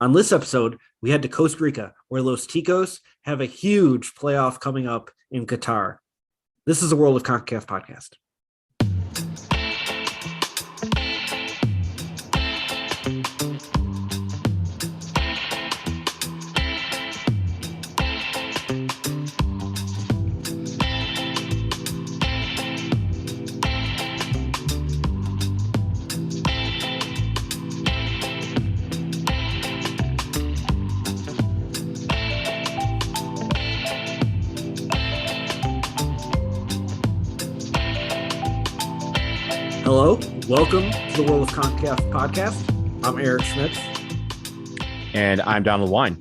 On this episode, we head to Costa Rica, where Los Ticos have a huge playoff coming up in Qatar. This is the World of CONCACAF podcast. Hello, welcome to the World of CONCACAF podcast. I'm Eric Schmitz. And I'm Donald Wine.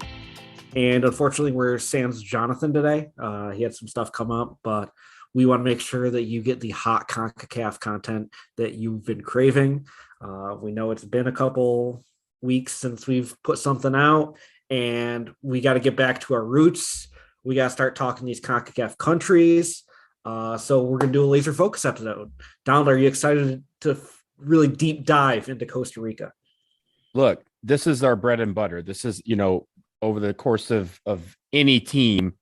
And unfortunately, we're sans Jonathan today. He had some stuff come up, but we want to make sure that you get the hot CONCACAF content that you've been craving. We know it's been a couple weeks since we've put something out, and we got to get back to our roots. We got to start talking these CONCACAF countries. So we're going to do a laser focus episode. Donald, are you excited to really deep dive into Costa Rica? Look, this is our bread and butter. This is, over the course of any team,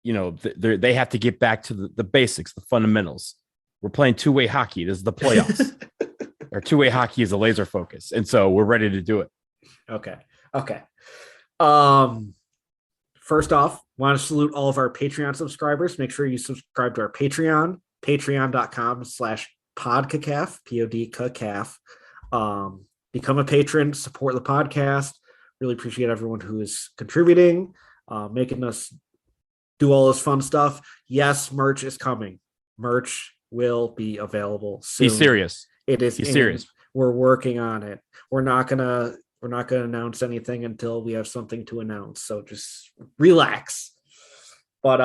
they have to get back to the basics, the fundamentals. We're playing two-way hockey. This is the playoffs. Our two-way hockey is a laser focus. And so we're ready to do it. Okay. First off, want to salute all of our Patreon subscribers. Make sure you subscribe to our Patreon, patreon.com/podcacaf, PODCACAF. Become a patron, support the podcast. Really appreciate everyone who is contributing, making us do all this fun stuff. Yes, merch is coming. Merch will be available soon. He's serious. It is. He's serious. We're working on it. We're not gonna announce anything until we have something to announce. So just relax. But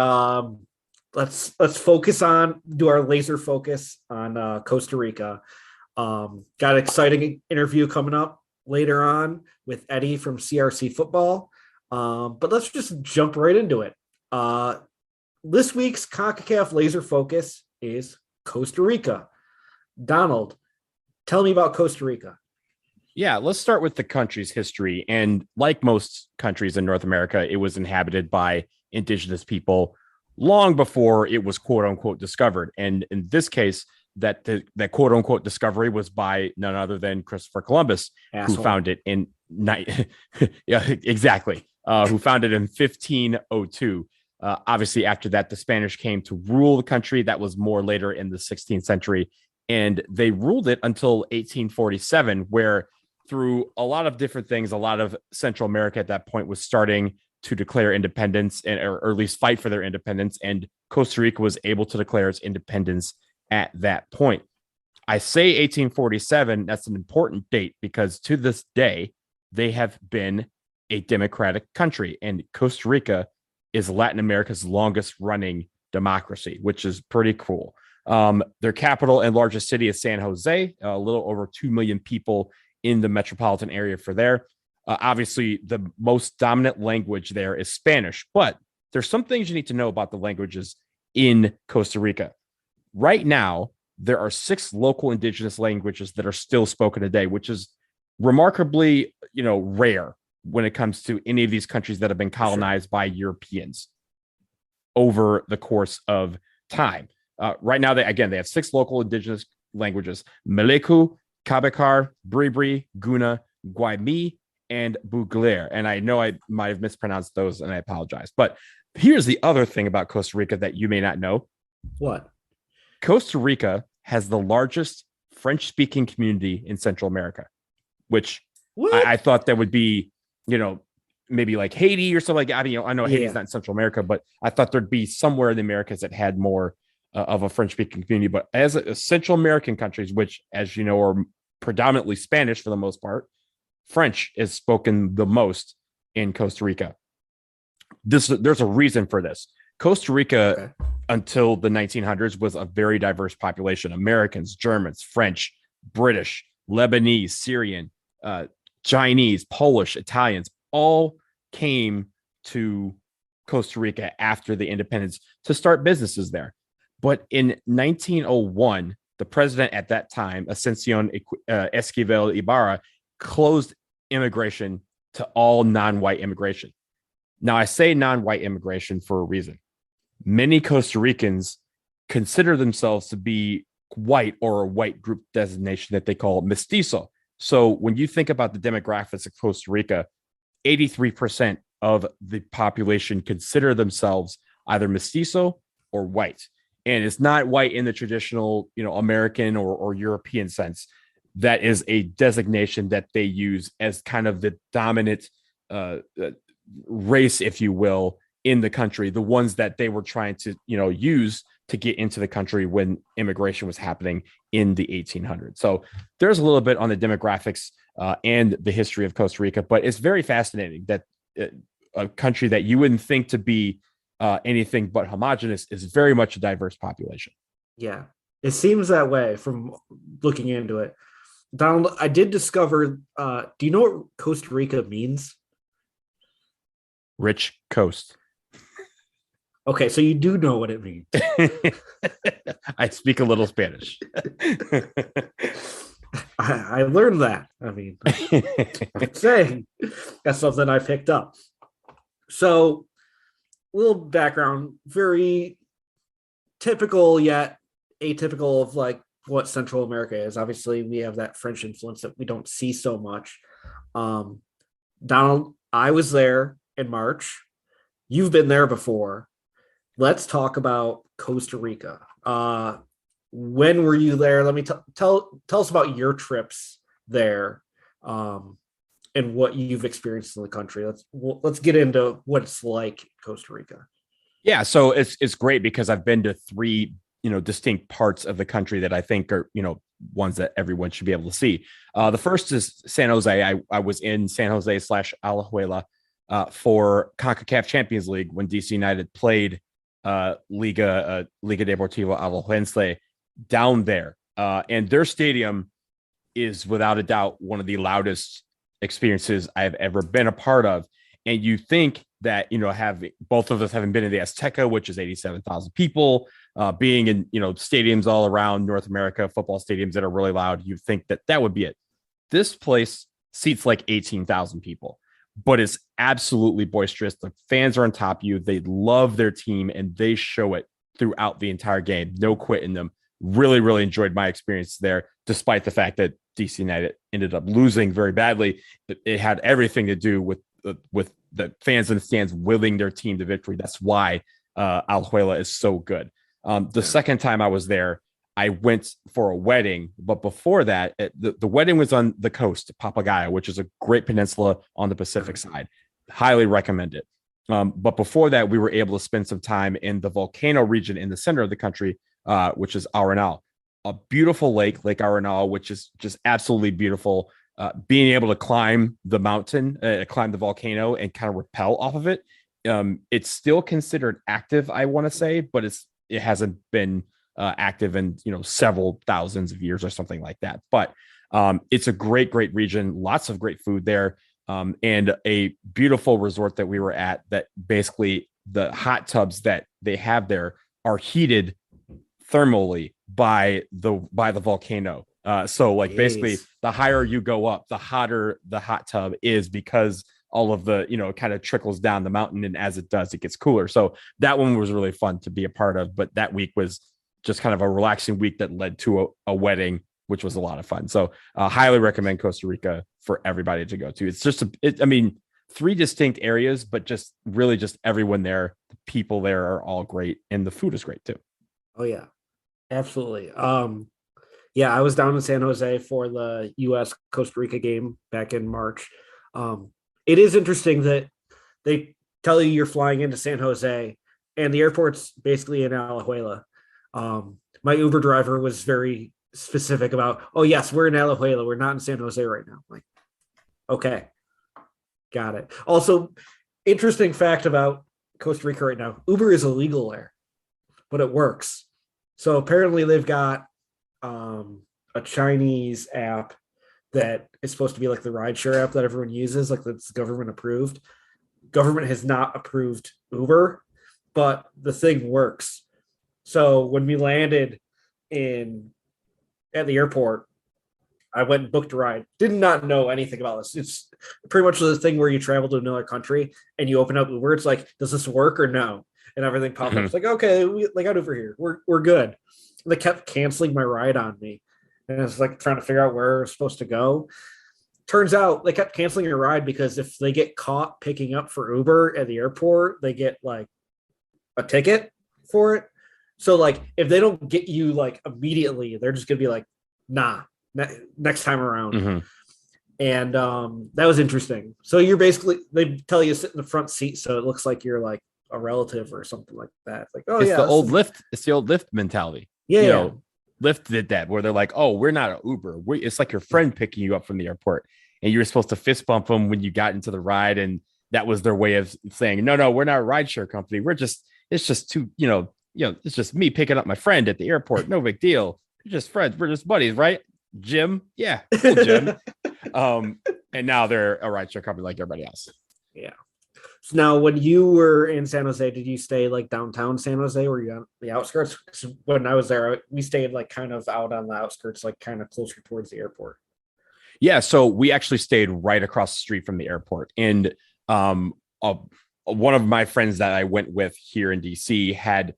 let's do our laser focus on Costa Rica. Got an exciting interview coming up later on with Eddie from CRC Football. But let's just jump right into it. This week's CONCACAF laser focus is Costa Rica. Donald, tell me about Costa Rica. Yeah, let's start with the country's history. And like most countries in North America, it was inhabited by indigenous people long before it was quote unquote discovered. And in this case, that quote unquote discovery was by none other than Christopher Columbus, who found it in yeah, exactly. Who found it in 1502. Obviously, after that, the Spanish came to rule the country. That was more later in the 16th century. And they ruled it until 1847, where through a lot of different things, a lot of Central America at that point was starting to declare independence or at least fight for their independence. And Costa Rica was able to declare its independence at that point. I say 1847, that's an important date because to this day, they have been a democratic country, and Costa Rica is Latin America's longest running democracy, which is pretty cool. Their capital and largest city is San Jose, a little over 2 million people in the metropolitan area for there. Obviously, the most dominant language there is Spanish, but there's some things you need to know about the languages in Costa Rica. Right now, there are 6 local indigenous languages that are still spoken today, which is remarkably, rare when it comes to any of these countries that have been colonized by Europeans over the course of time. Right now, they have 6 local indigenous languages: Meleku, Cabekar, Bribri, Guna, Guaymi, and Bugler. And I know I might have mispronounced those, and I apologize. But here's the other thing about Costa Rica that you may not know. What? Costa Rica has the largest French-speaking community in Central America, which I thought that would be, maybe like Haiti or something like that. I know Haiti's not in Central America, but I thought there'd be somewhere in the Americas that had more of a French-speaking community. But as Central American countries, which, as you know, are predominantly Spanish for the most part, French is spoken the most in Costa Rica. There's a reason for this. Costa Rica, until the 1900s, was a very diverse population: Americans, Germans, French, British, Lebanese, Syrian, Chinese, Polish, Italians, all came to Costa Rica after the independence to start businesses there. But in 1901, the president at that time, Ascension Esquivel Ibarra, closed immigration to all non-white immigration. Now, I say non-white immigration for a reason. Many Costa Ricans consider themselves to be white, or a white group designation that they call mestizo. So when you think about the demographics of Costa Rica, 83% of the population consider themselves either mestizo or white. And it's not white in the traditional, American or European sense. That is a designation that they use as kind of the dominant race, if you will, in the country, the ones that they were trying to, use to get into the country when immigration was happening in the 1800s. So there's a little bit on the demographics and the history of Costa Rica, but it's very fascinating that a country that you wouldn't think to be anything but homogenous is very much a diverse population. Yeah, it seems that way from looking into it. Donald, I did discover, do you know what Costa Rica means? Rich coast. Okay, so you do know what it means. I speak a little Spanish. I learned that. I mean, I'm saying that's something I picked up. So, little background, very typical yet atypical of like what Central America is. Obviously, we have that French influence that we don't see so much. Donald, I was there in March. You've been there before. Let's talk about Costa Rica. When were you there? Let me tell us about your trips there, and what you've experienced in the country. Let's get into what it's like in Costa Rica. Yeah, so it's great because I've been to three distinct parts of the country that I think are ones that everyone should be able to see. The first is San Jose. I was in San Jose / Alajuela for CONCACAF Champions League when DC United played Liga Deportiva Alajuelense down there, and their stadium is without a doubt one of the loudest experiences I've ever been a part of. And you think that both of us having been in the Azteca, which is 87,000 people, being in stadiums all around North America, football stadiums that are really loud, you think that would be it. This place seats like 18,000 people, but it's absolutely boisterous. The fans are on top of you. They love their team and they show it throughout the entire game. No quitting them. Really, really enjoyed my experience there, despite the fact that DC United ended up losing very badly. It had everything to do with the fans in the stands willing their team to victory. That's why Alajuela is so good. The second time I was there, I went for a wedding, but before that, the wedding was on the coast, Papagayo, which is a great peninsula on the Pacific side. Highly recommend it. But before that, we were able to spend some time in the volcano region in the center of the country, which is Arenal, a beautiful lake, Lake Arenal, which is just absolutely beautiful. Being able to climb the mountain, climb the volcano and kind of rappel off of it. It's still considered active, I want to say, but it hasn't been active in several thousands of years or something like that. But it's a great region, lots of great food there, and a beautiful resort that we were at. That basically the hot tubs that they have there are heated thermally by the volcano. So like basically the higher you go up, the hotter the hot tub is, because all of the, kind of trickles down the mountain. And as it does, it gets cooler. So that one was really fun to be a part of. But that week was just kind of a relaxing week that led to a wedding, which was a lot of fun. So highly recommend Costa Rica for everybody to go to. It's just, three distinct areas, but just really just everyone there. The people there are all great. And the food is great too. Oh yeah, absolutely. Yeah, I was down in San Jose for the U.S. Costa Rica game back in March. It is interesting that they tell you you're flying into San Jose and the airport's basically in Alajuela. My Uber driver was very specific about, oh, yes, we're in Alajuela. We're not in San Jose right now. I'm like, okay, got it. Also, interesting fact about Costa Rica right now, Uber is illegal there, but it works. So apparently they've got a Chinese app that is supposed to be like the rideshare app that everyone uses, like that's government approved. Government has not approved Uber, but the thing works. So when we landed at the airport, I went and booked a ride. Did not know anything about this. It's pretty much the thing where you travel to another country and you open up Uber. It's like, does this work or no? And everything popped up. Mhm. It's like, okay, they got over here. We're good. And they kept canceling my ride on me. And I was like trying to figure out where we're supposed to go. Turns out they kept canceling your ride because if they get caught picking up for Uber at the airport, they get like a ticket for it. So like if they don't get you like immediately, they're just gonna be like, nah, next time around. Mhm. And that was interesting. So you're basically they tell you to sit in the front seat so it looks like you're like a relative or something like that. It's like, oh It's yeah, the old Lyft. It's the old Lyft mentality. yeah, You yeah. know, Lyft did that where they're like, "Oh, we're not an Uber. It's like your friend picking you up from the airport, and you were supposed to fist bump them when you got into the ride." And that was their way of saying, "No, we're not a rideshare company. It's just too, it's just me picking up my friend at the airport. No big deal. We're just friends. We're just buddies, right? Jim, yeah, cool, Jim." And now they're a rideshare company like everybody else. Yeah. So now, when you were in San Jose, did you stay like downtown San Jose, or were you on the outskirts? 'Cause when I was there, we stayed like kind of out on the outskirts, like kind of closer towards the airport. Yeah, so we actually stayed right across the street from the airport, and um, uh, one of my friends that I went with here in DC had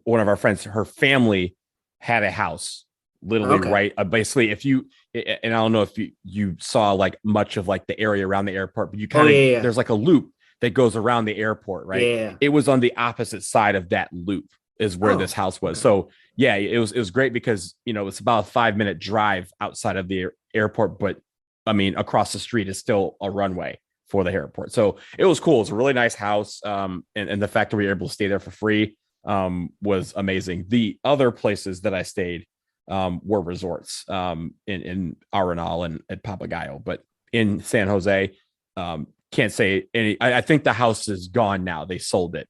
one of our friends, her family had a house literally Okay. right. Basically, if you and I don't know if you saw like much of like the area around the airport, but you Oh kind of yeah, yeah, there's like a loop that goes around the airport, right? yeah. It was on the opposite side of that loop is where this Oh, house was. okay. So yeah, it was great because it's about a 5 minute drive outside of the airport, but I mean across the street is still a runway for the airport. So it was cool. It's a really nice house. And the fact that we were able to stay there for free was amazing. The other places that I stayed were resorts in Arenal and at Papagayo, but in San Jose, can't say any. I think the house is gone now. They sold it.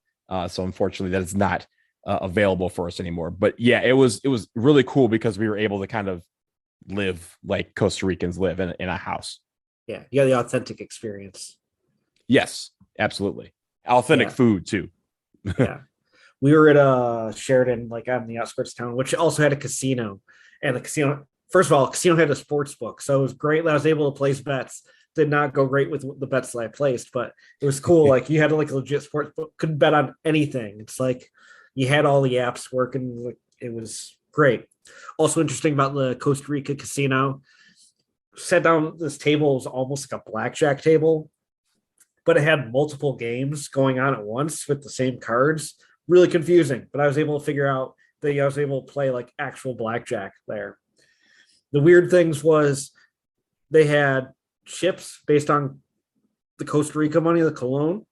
So unfortunately that is not available for us anymore. But yeah, it was really cool because we were able to kind of live like Costa Ricans live in a house. Yeah, you got the authentic experience. Yes, absolutely. Authentic Yeah, food too. yeah. We were at a Sheridan, like on the outskirts of town, which also had a casino. And the casino, first of all, casino had a sports book, so it was great that I was able to place bets. Did not go great with the bets that I placed, but it was cool. Like you had like a legit sports book, couldn't bet on anything. It's like you had all the apps working. Like it was great. Also interesting about the Costa Rica casino. Sat down at this table, it was almost like a blackjack table, but it had multiple games going on at once with the same cards. Really confusing, but I was able to figure out that I was able to play like actual blackjack there. The weird things was they had chips based on the Costa Rica money, the Colon,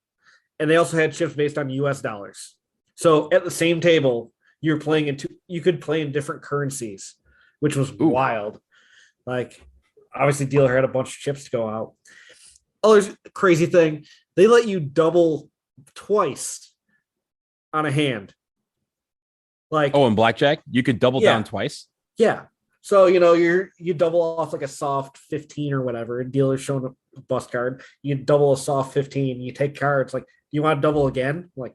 and they also had chips based on US dollars. So at the same table, you could play in different currencies, which was Ooh. wild. Like obviously dealer had a bunch of chips to go out. Oh, there's a crazy thing. They let you double twice on a hand. Like, Oh, and blackjack, you could double yeah, down twice. yeah. So you double off like a soft 15 or whatever, and dealer's showing a bust card. You double a soft 15. You take cards like, you want to double again? Like,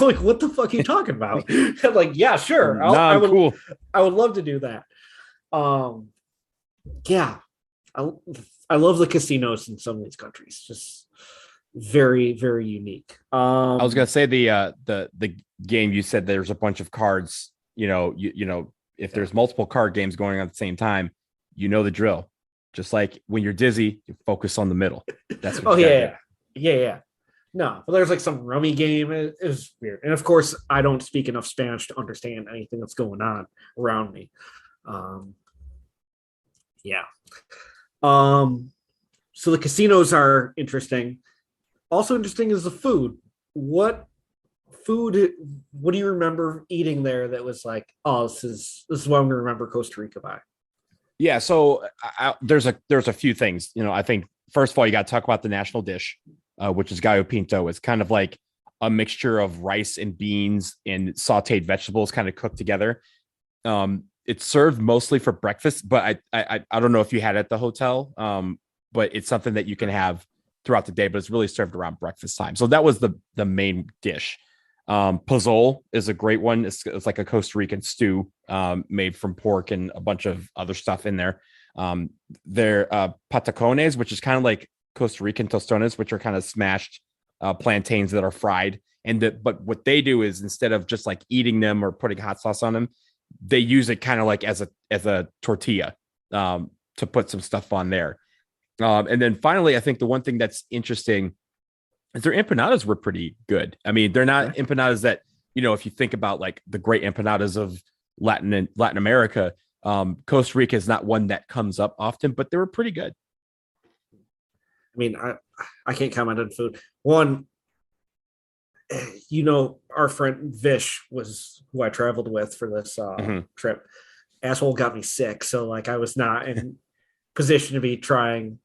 like what the fuck are you talking about? Like, yeah, sure. Nah, I'm cool. I would love to do that. Yeah, I I love the casinos in some of these countries. Just very, very unique. I was gonna say the game you said there's a bunch of cards. If Yeah. there's multiple card games going on at the same time, you know the drill. Just like when you're dizzy, you focus on the middle. That's what Oh you gotta yeah, yeah. No, but there's like some rummy game. It was weird, and of course, I don't speak enough Spanish to understand anything that's going on around me. Um, yeah. So the casinos are interesting. Also interesting is the food. What food? What do you remember eating there that was like, oh, this is what I'm gonna remember Costa Rica by? Yeah. So there's a few things. I think first of all you got to talk about the national dish, which is gallo pinto. It's kind of like a mixture of rice and beans and sautéed vegetables, kind of cooked together. It's served mostly for breakfast, but I don't know if you had it at the hotel. But it's something that you can have throughout the day, but it's really served around breakfast time. So that was the main dish. Pozole is a great one. It's like a Costa Rican stew made from pork and a bunch of other stuff in there. They're patacones, which is kind of like Costa Rican tostones, which are kind of smashed plantains that are fried. But what they do is instead of just like eating them or putting hot sauce on them, they use it kind of like as a tortilla to put some stuff on there. And then finally, I think the one thing that's interesting is their empanadas were pretty good. I mean, they're not empanadas that, if you think about like the great empanadas of Latin America, Costa Rica is not one that comes up often, but they were pretty good. I mean, I can't comment on food. One, our friend Vish was who I traveled with for this trip. Asshole got me sick, so like I was not in position to be trying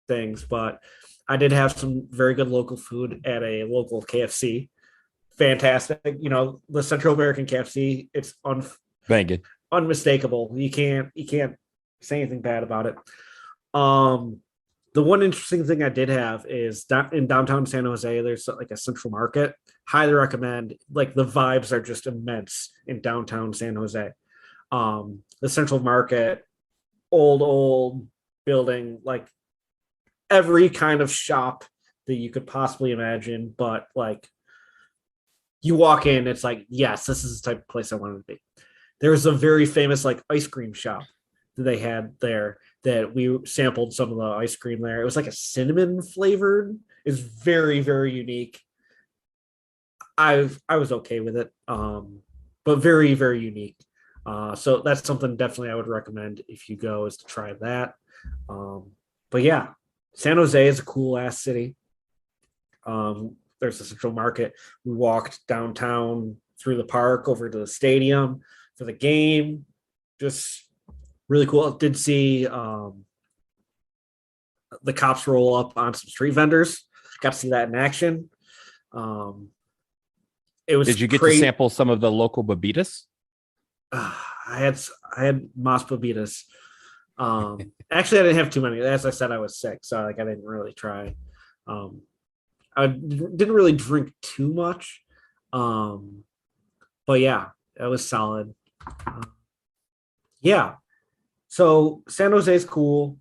things, but I did have some very good local food at a local KFC. Fantastic. The Central American KFC, it's unmistakable. You can't say anything bad about it. The one interesting thing I did have is that in downtown San Jose, there's like a central market. Highly recommend. Like the vibes are just immense in downtown San Jose. The central market, old building, like every kind of shop that you could possibly imagine, but like you walk in, it's like, yes, this is the type of place I wanted to be. There was a very famous like ice cream shop that they had there that we sampled some of the ice cream there. It was like a cinnamon flavored. It's very, very unique. I was okay with it, but very, very unique. So that's something definitely I would recommend if you go, is to try that. But yeah, San Jose is a cool ass city. There's a central market. We walked downtown through the park over to the stadium for the game. Just really cool. Did see the cops roll up on some street vendors. Got to see that in action. It was. Did you get to sample some of the local bebidas? I had Mas bebidas. Actually, I didn't have too many. As I said, I was sick, so like I didn't really try. I didn't really drink too much, but yeah, it was solid. Yeah, so San Jose is cool,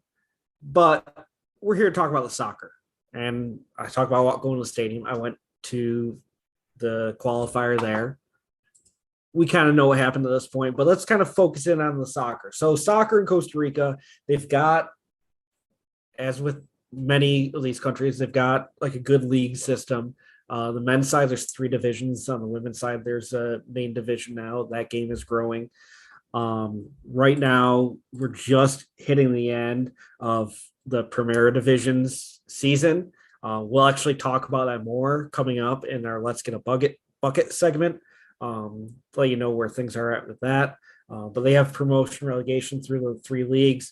but we're here to talk about the soccer, and I talked about going to the stadium. I went to the qualifier there. We kind of know what happened to this point, but let's kind of focus in on the soccer. So soccer in Costa Rica, they've got, as with many of these countries, they've got like a good league system. The men's side, there's 3 divisions. On the women's side, there's a main division now. That game is growing. Right now, we're just hitting the end of the Primera Division's season. We'll actually talk about that more coming up in our Let's Get a Bucket segment. Let you know where things are at with that. But they have promotion relegation through the 3 leagues.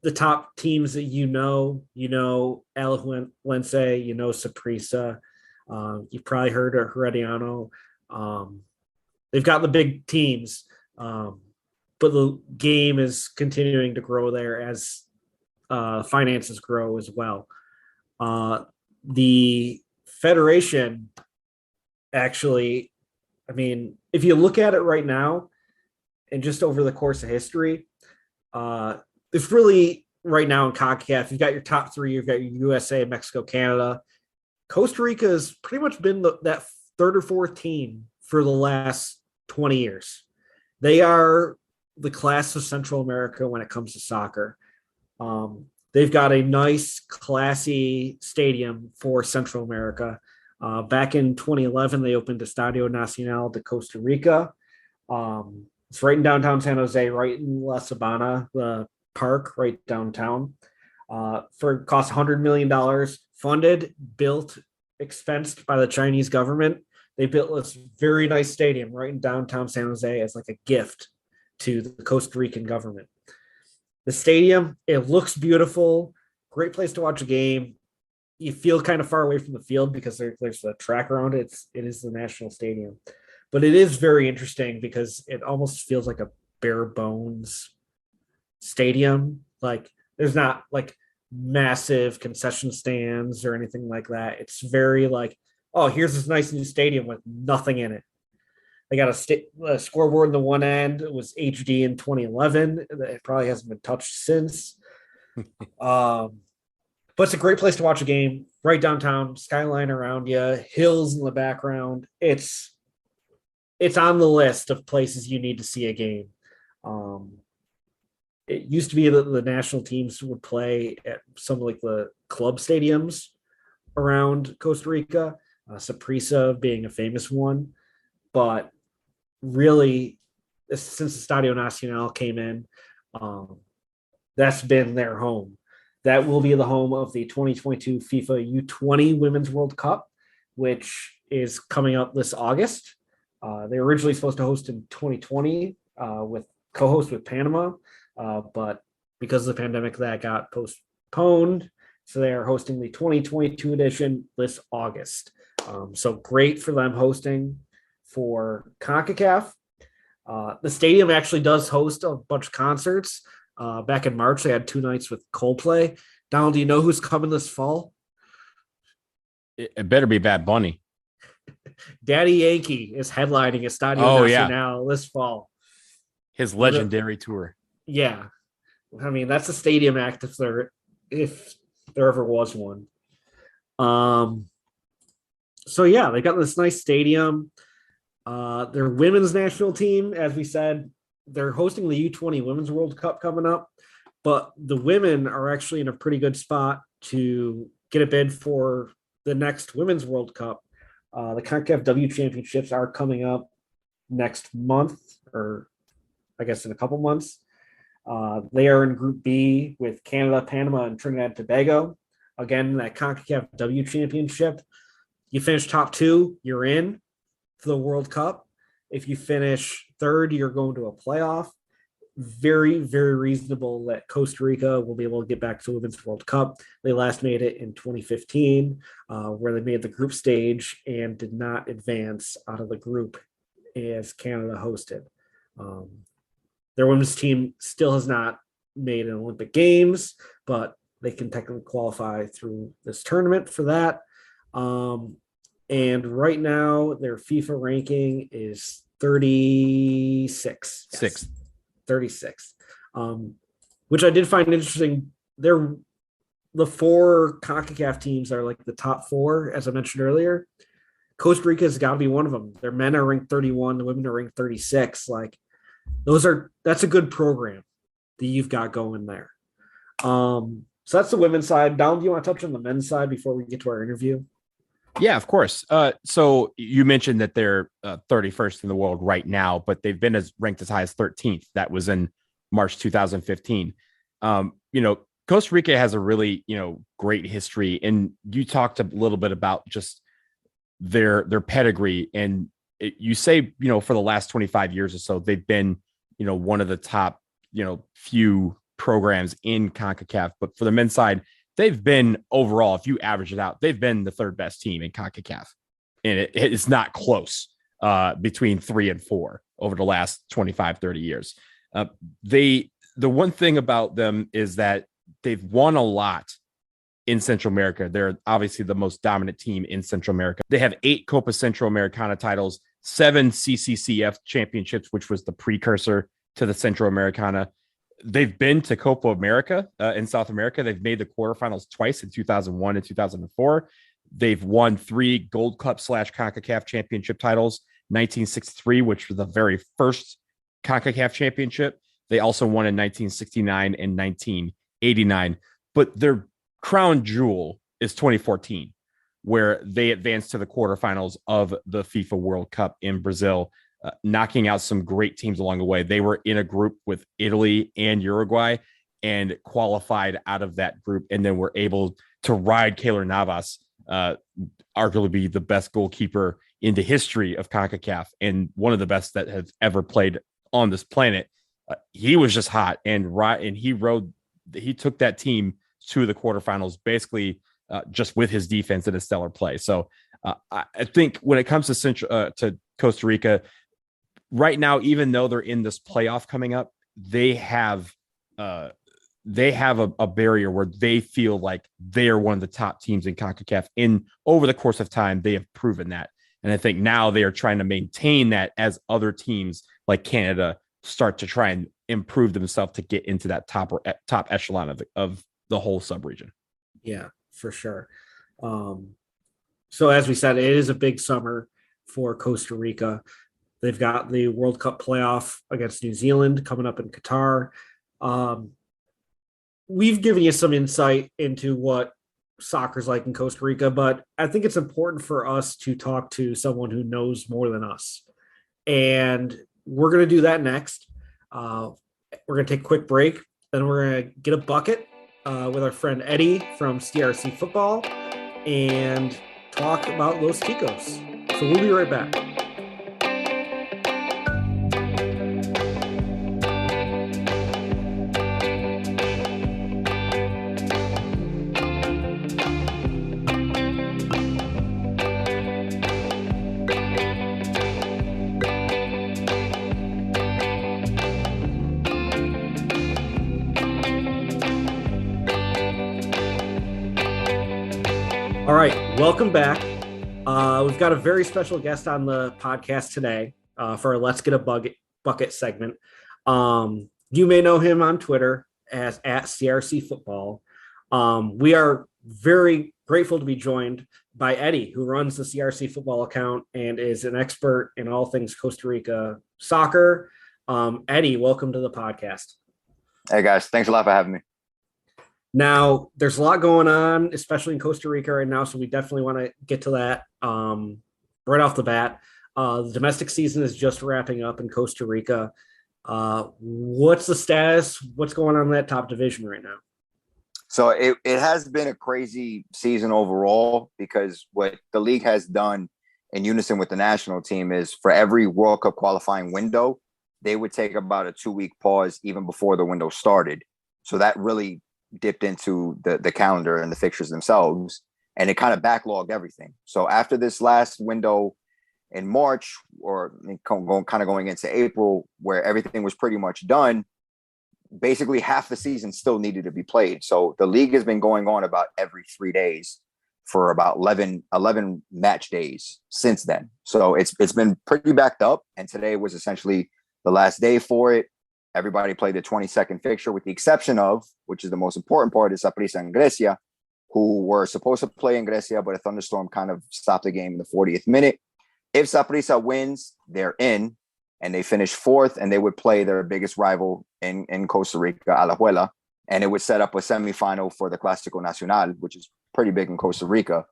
The top teams that Alajuelense, Saprissa. You've probably heard of Herediano. They've got the big teams, but the game is continuing to grow there as finances grow as well. The federation actually, I mean, if you look at it right now and just over the course of history, it's really right now in CONCACAF, you've got your top 3, you've got your USA, Mexico, Canada. Costa Rica has pretty much been that 3rd or 4th team for the last 20 years. They are the class of Central America when it comes to soccer. They've got a nice, classy stadium for Central America. Back in 2011, they opened Estadio Nacional de Costa Rica. It's right in downtown San Jose, right in La Sabana, the park right downtown. For cost $100 million, funded, built, expensed by the Chinese government. They built this very nice stadium right in downtown San Jose as like a gift to the Costa Rican government. The stadium, it looks beautiful, great place to watch a game. You feel kind of far away from the field because there's a track around it. It is the national stadium, but it is very interesting because it almost feels like a bare bones stadium. Like there's not like massive concession stands or anything like that. It's very like oh, here's this nice new stadium with nothing in it. They got a scoreboard in the one end. It was HD in 2011. It probably hasn't been touched since. Um, but it's a great place to watch a game. Right downtown, skyline around you, hills in the background. It's on the list of places you need to see a game. Um, it used to be that the national teams would play at some like the club stadiums around Costa Rica, Saprissa being a famous one. But really, since the Estadio Nacional came in, um, that's been their home. That will be the home of the 2022 FIFA U20 Women's World Cup, which is coming up this August. They were originally supposed to host in 2020 with co-host with Panama, but because of the pandemic, that got postponed. So they are hosting the 2022 edition this August. So great for them hosting for CONCACAF. The stadium actually does host a bunch of concerts. Back in March, they had 2 nights with Coldplay. Donald, do you know who's coming this fall? It better be Bad Bunny. Daddy Yankee is headlining Estadio Nacional this fall. His legendary tour. Yeah. I mean, that's a stadium act if there ever was one. So yeah, they got this nice stadium. Their women's national team, as we said, they're hosting the U20 Women's World Cup coming up, but the women are actually in a pretty good spot to get a bid for the next Women's World Cup. The CONCACAF W Championships are coming up next month, or I guess in a couple months. They are in Group B with Canada, Panama, and Trinidad and Tobago. Again, that CONCACAF W Championship. You finish top 2, you're in for the World Cup. If you finish third, you're going to a playoff. Very, very reasonable that Costa Rica will be able to get back to the Women's World Cup. They last made it in 2015, where they made the group stage and did not advance out of the group as Canada hosted. Their women's team still has not made an Olympic Games, but they can technically qualify through this tournament for that. And right now, their FIFA ranking is 36. Yes. 36. Which I did find interesting. The 4 CONCACAF teams are like the top 4, as I mentioned earlier. Costa Rica has got to be one of them. Their men are ranked 31, the women are ranked 36. Like that's a good program that you've got going there. So that's the women's side. Dom, do you want to touch on the men's side before we get to our interview? Yeah, of course. So you mentioned that they're 31st in the world right now, but they've been ranked as high as 13th. That was in March 2015. Costa Rica has a really, great history. And you talked a little bit about just their pedigree. And you say, for the last 25 years or so, they've been, one of the top, few programs in CONCACAF. But for the men's side, they've been overall, if you average it out, they've been the 3rd best team in CONCACAF. And it's not close between 3 and 4 over the last 25, 30 years. The one thing about them is that they've won a lot in Central America. They're obviously the most dominant team in Central America. They have 8 Copa Central Americana titles, 7 CCCF championships, which was the precursor to the Central Americana. They've been to Copa America in South America. They've made the quarterfinals twice in 2001 and 2004. They've won 3 Gold Cup / CONCACAF championship titles, 1963, which was the very first CONCACAF championship. They also won in 1969 and 1989. But their crown jewel is 2014, where they advanced to the quarterfinals of the FIFA World Cup in Brazil, knocking out some great teams along the way. They were in a group with Italy and Uruguay and qualified out of that group, and then were able to ride Keylor Navas, arguably the best goalkeeper in the history of CONCACAF and one of the best that have ever played on this planet. He was just hot, and he took that team to the quarterfinals basically just with his defense and his stellar play. So I think when it comes to Costa Rica right now, even though they're in this playoff coming up, they have they have a barrier where they feel like they are one of the top teams in CONCACAF. In over the course of time, they have proven that. And I think now they are trying to maintain that as other teams like Canada start to try and improve themselves to get into that top echelon of the whole subregion. Yeah, for sure. So as we said, it is a big summer for Costa Rica. They've got the World Cup playoff against New Zealand coming up in Qatar. We've given you some insight into what soccer's like in Costa Rica, but I think it's important for us to talk to someone who knows more than us. And we're going to do that next. We're going to take a quick break. Then we're going to get a bucket with our friend Eddie from CRC Football and talk about Los Ticos. So we'll be right back. All right, welcome back. We've got a very special guest on the podcast today for our Let's Get a Bucket segment. You may know him on Twitter as @CRC Football. We are very grateful to be joined by Eddie, who runs the CRC Football account and is an expert in all things Costa Rica soccer. Eddie, welcome to the podcast. Hey guys, thanks a lot for having me. Now, there's a lot going on, especially in Costa Rica right now, so we definitely want to get to that right off the bat. The domestic season is just wrapping up in Costa Rica. What's the status? What's going on in that top division right now? So it has been a crazy season overall, because what the league has done in unison with the national team is for every World Cup qualifying window, they would take about a 2-week pause even before the window started. So that really dipped into the calendar and the fixtures themselves, and it kind of backlogged everything. So after this last window in March, or going into April, where everything was pretty much done, basically half the season still needed to be played. So the league has been going on about every 3 days for about 11 match days since then. So it's been pretty backed up, and today was essentially the last day for it. Everybody played the 22nd fixture, with the exception of, which is the most important part, is Saprissa and Grecia, who were supposed to play in Grecia, but a thunderstorm kind of stopped the game in the 40th minute. If Saprissa wins, they're in, and they finish 4th, and they would play their biggest rival in Costa Rica, Alajuela, and it would set up a semifinal for the Clásico Nacional, which is pretty big in Costa Rica.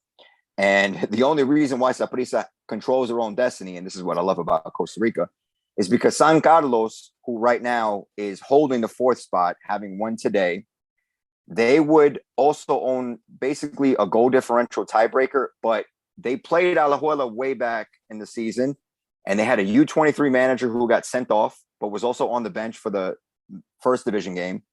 And the only reason why Saprissa controls their own destiny, and this is what I love about Costa Rica, is because San Carlos, who right now is holding the 4th spot, having won today, they would also own basically a goal differential tiebreaker, but they played Alajuela way back in the season, and they had a U23 manager who got sent off, but was also on the bench for the first division game,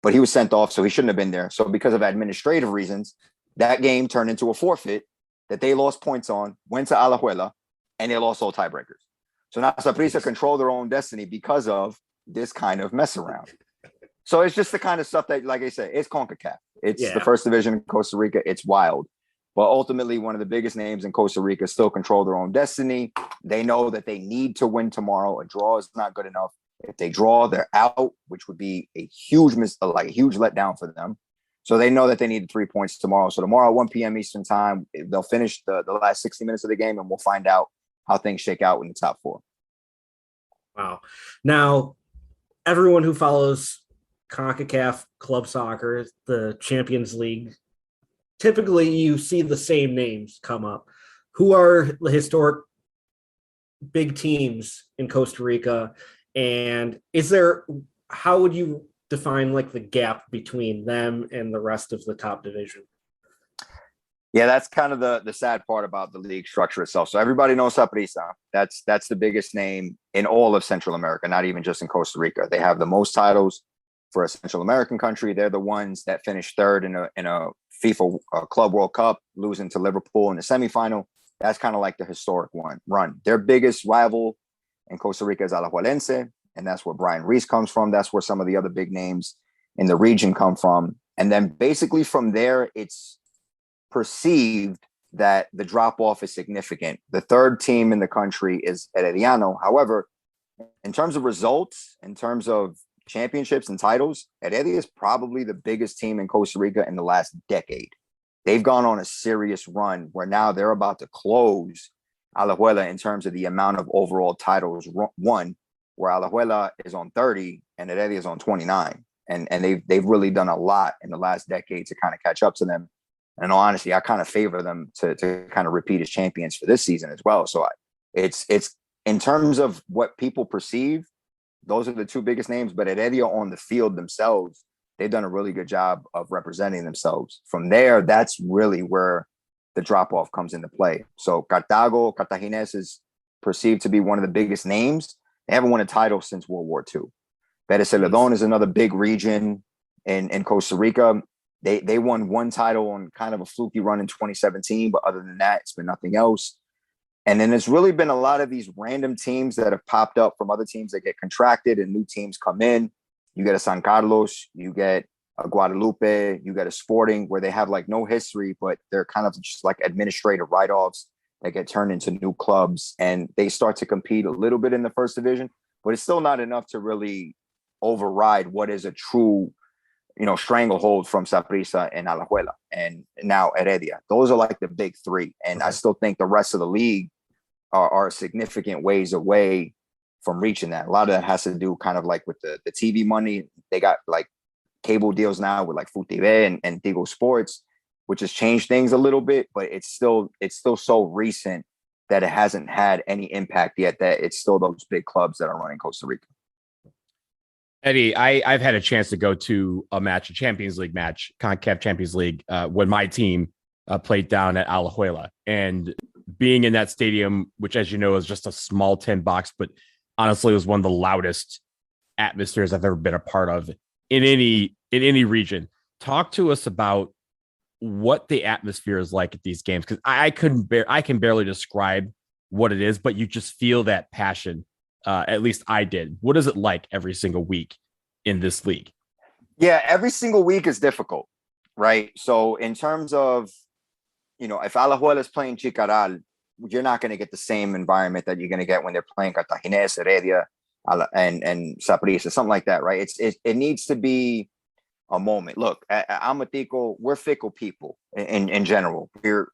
but he was sent off, so he shouldn't have been there. So because of administrative reasons, that game turned into a forfeit that they lost points on, went to Alajuela, and they lost all tiebreakers. So now Saprissa control their own destiny because of this kind of mess around. So it's just the kind of stuff that, like I said, it's CONCACAF. It's the first division in Costa Rica. It's wild. But ultimately, one of the biggest names in Costa Rica still control their own destiny. They know that they need to win tomorrow. A draw is not good enough. If they draw, they're out, which would be a huge huge letdown for them. So they know that they need 3 points tomorrow. So tomorrow, 1 p.m. Eastern time, they'll finish the last 60 minutes of the game, and we'll find out how things shake out in the top 4. Wow. Now, everyone who follows CONCACAF club soccer, the Champions League, typically you see the same names come up. Who are the historic big teams in Costa Rica? And how would you define like the gap between them and the rest of the top division? Yeah, that's kind of the sad part about the league structure itself. So everybody knows Saprissa. That's the biggest name in all of Central America, not even just in Costa Rica. They have the most titles for a Central American country. They're the ones that finished 3rd in a FIFA Club World Cup, losing to Liverpool in the semifinal. That's kind of like the historic run. Their biggest rival in Costa Rica is Alajuelense, and that's where Brian Reese comes from. That's where some of the other big names in the region come from. And then basically from there, it's perceived that the drop off is significant. The third team in the country is Herediano. However, in terms of results, in terms of championships and titles, Heredia is probably the biggest team in Costa Rica in the last decade. They've gone on a serious run where now they're about to close Alajuela in terms of the amount of overall titles won, where Alajuela is on 30 and Heredia is on 29. And they've really done a lot in the last decade to kind of catch up to them. And honestly, I kind of favor them to kind of repeat as champions for this season as well. So it's in terms of what people perceive, those are the two biggest names. But Heredia on the field themselves, they've done a really good job of representing themselves. From there, that's really where the drop-off comes into play. So Cartagines is perceived to be one of the biggest names. They haven't won a title since World War II. Celedon is another big region in Costa Rica. They won one title on kind of a fluky run in 2017, but other than that, it's been nothing else. And then it's really been a lot of these random teams that have popped up from other teams that get contracted and new teams come in. You get a San Carlos, you get a Guadalupe, you get a Sporting where they have like no history, but they're kind of just like administrative write-offs that get turned into new clubs. And they start to compete a little bit in the first division, but it's still not enough to really override what is a true, stranglehold from Saprissa and Alajuela and now Heredia. Those are like the big three. And I still think the rest of the league are significant ways away from reaching that. A lot of that has to do kind of like with the TV money. They got like cable deals now with like FUTV and Tigo Sports, which has changed things a little bit, but it's still so recent that it hasn't had any impact yet, that it's still those big clubs that are running Costa Rica. Eddie, I've had a chance to go to a Champions League match, CONCACAF Champions League, when my team played down at Alajuela. And being in that stadium, which, as you know, is just a small tin box, but honestly was one of the loudest atmospheres I've ever been a part of in any region. Talk to us about what the atmosphere is like at these games, because I can barely describe what it is, but you just feel that passion. At least I did. What is it like every single week in this league? Yeah, every single week is difficult, right? So in terms of, if Alajuela is playing Chicaral, you're not going to get the same environment that you're going to get when they're playing Cartagines, Heredia, and Saprissa, something like that, right? It needs to be a moment. Look, I'm a Tico. We're fickle people in general. We're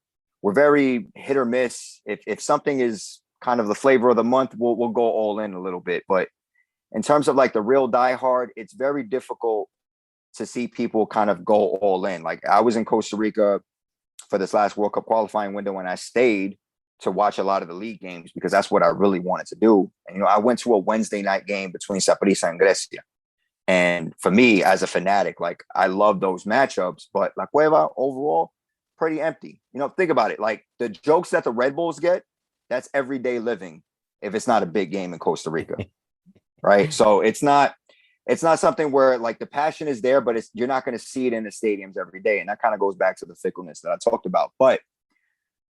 very hit or miss. If something is kind of the flavor of the month, we'll go all in a little bit. But in terms of like the real diehard, it's very difficult to see people kind of go all in. Like I was in Costa Rica for this last World Cup qualifying window, and I stayed to watch a lot of the league games because that's what I really wanted to do. And, I went to a Wednesday night game between Saprissa and Grecia. And for me, as a fanatic, like I love those matchups, but La Cueva overall, pretty empty. Think about it. Like the jokes that the Red Bulls get, that's everyday living if it's not a big game in Costa Rica, right? So it's not something where like the passion is there, but you're not going to see it in the stadiums every day. And that kind of goes back to the fickleness that I talked about. But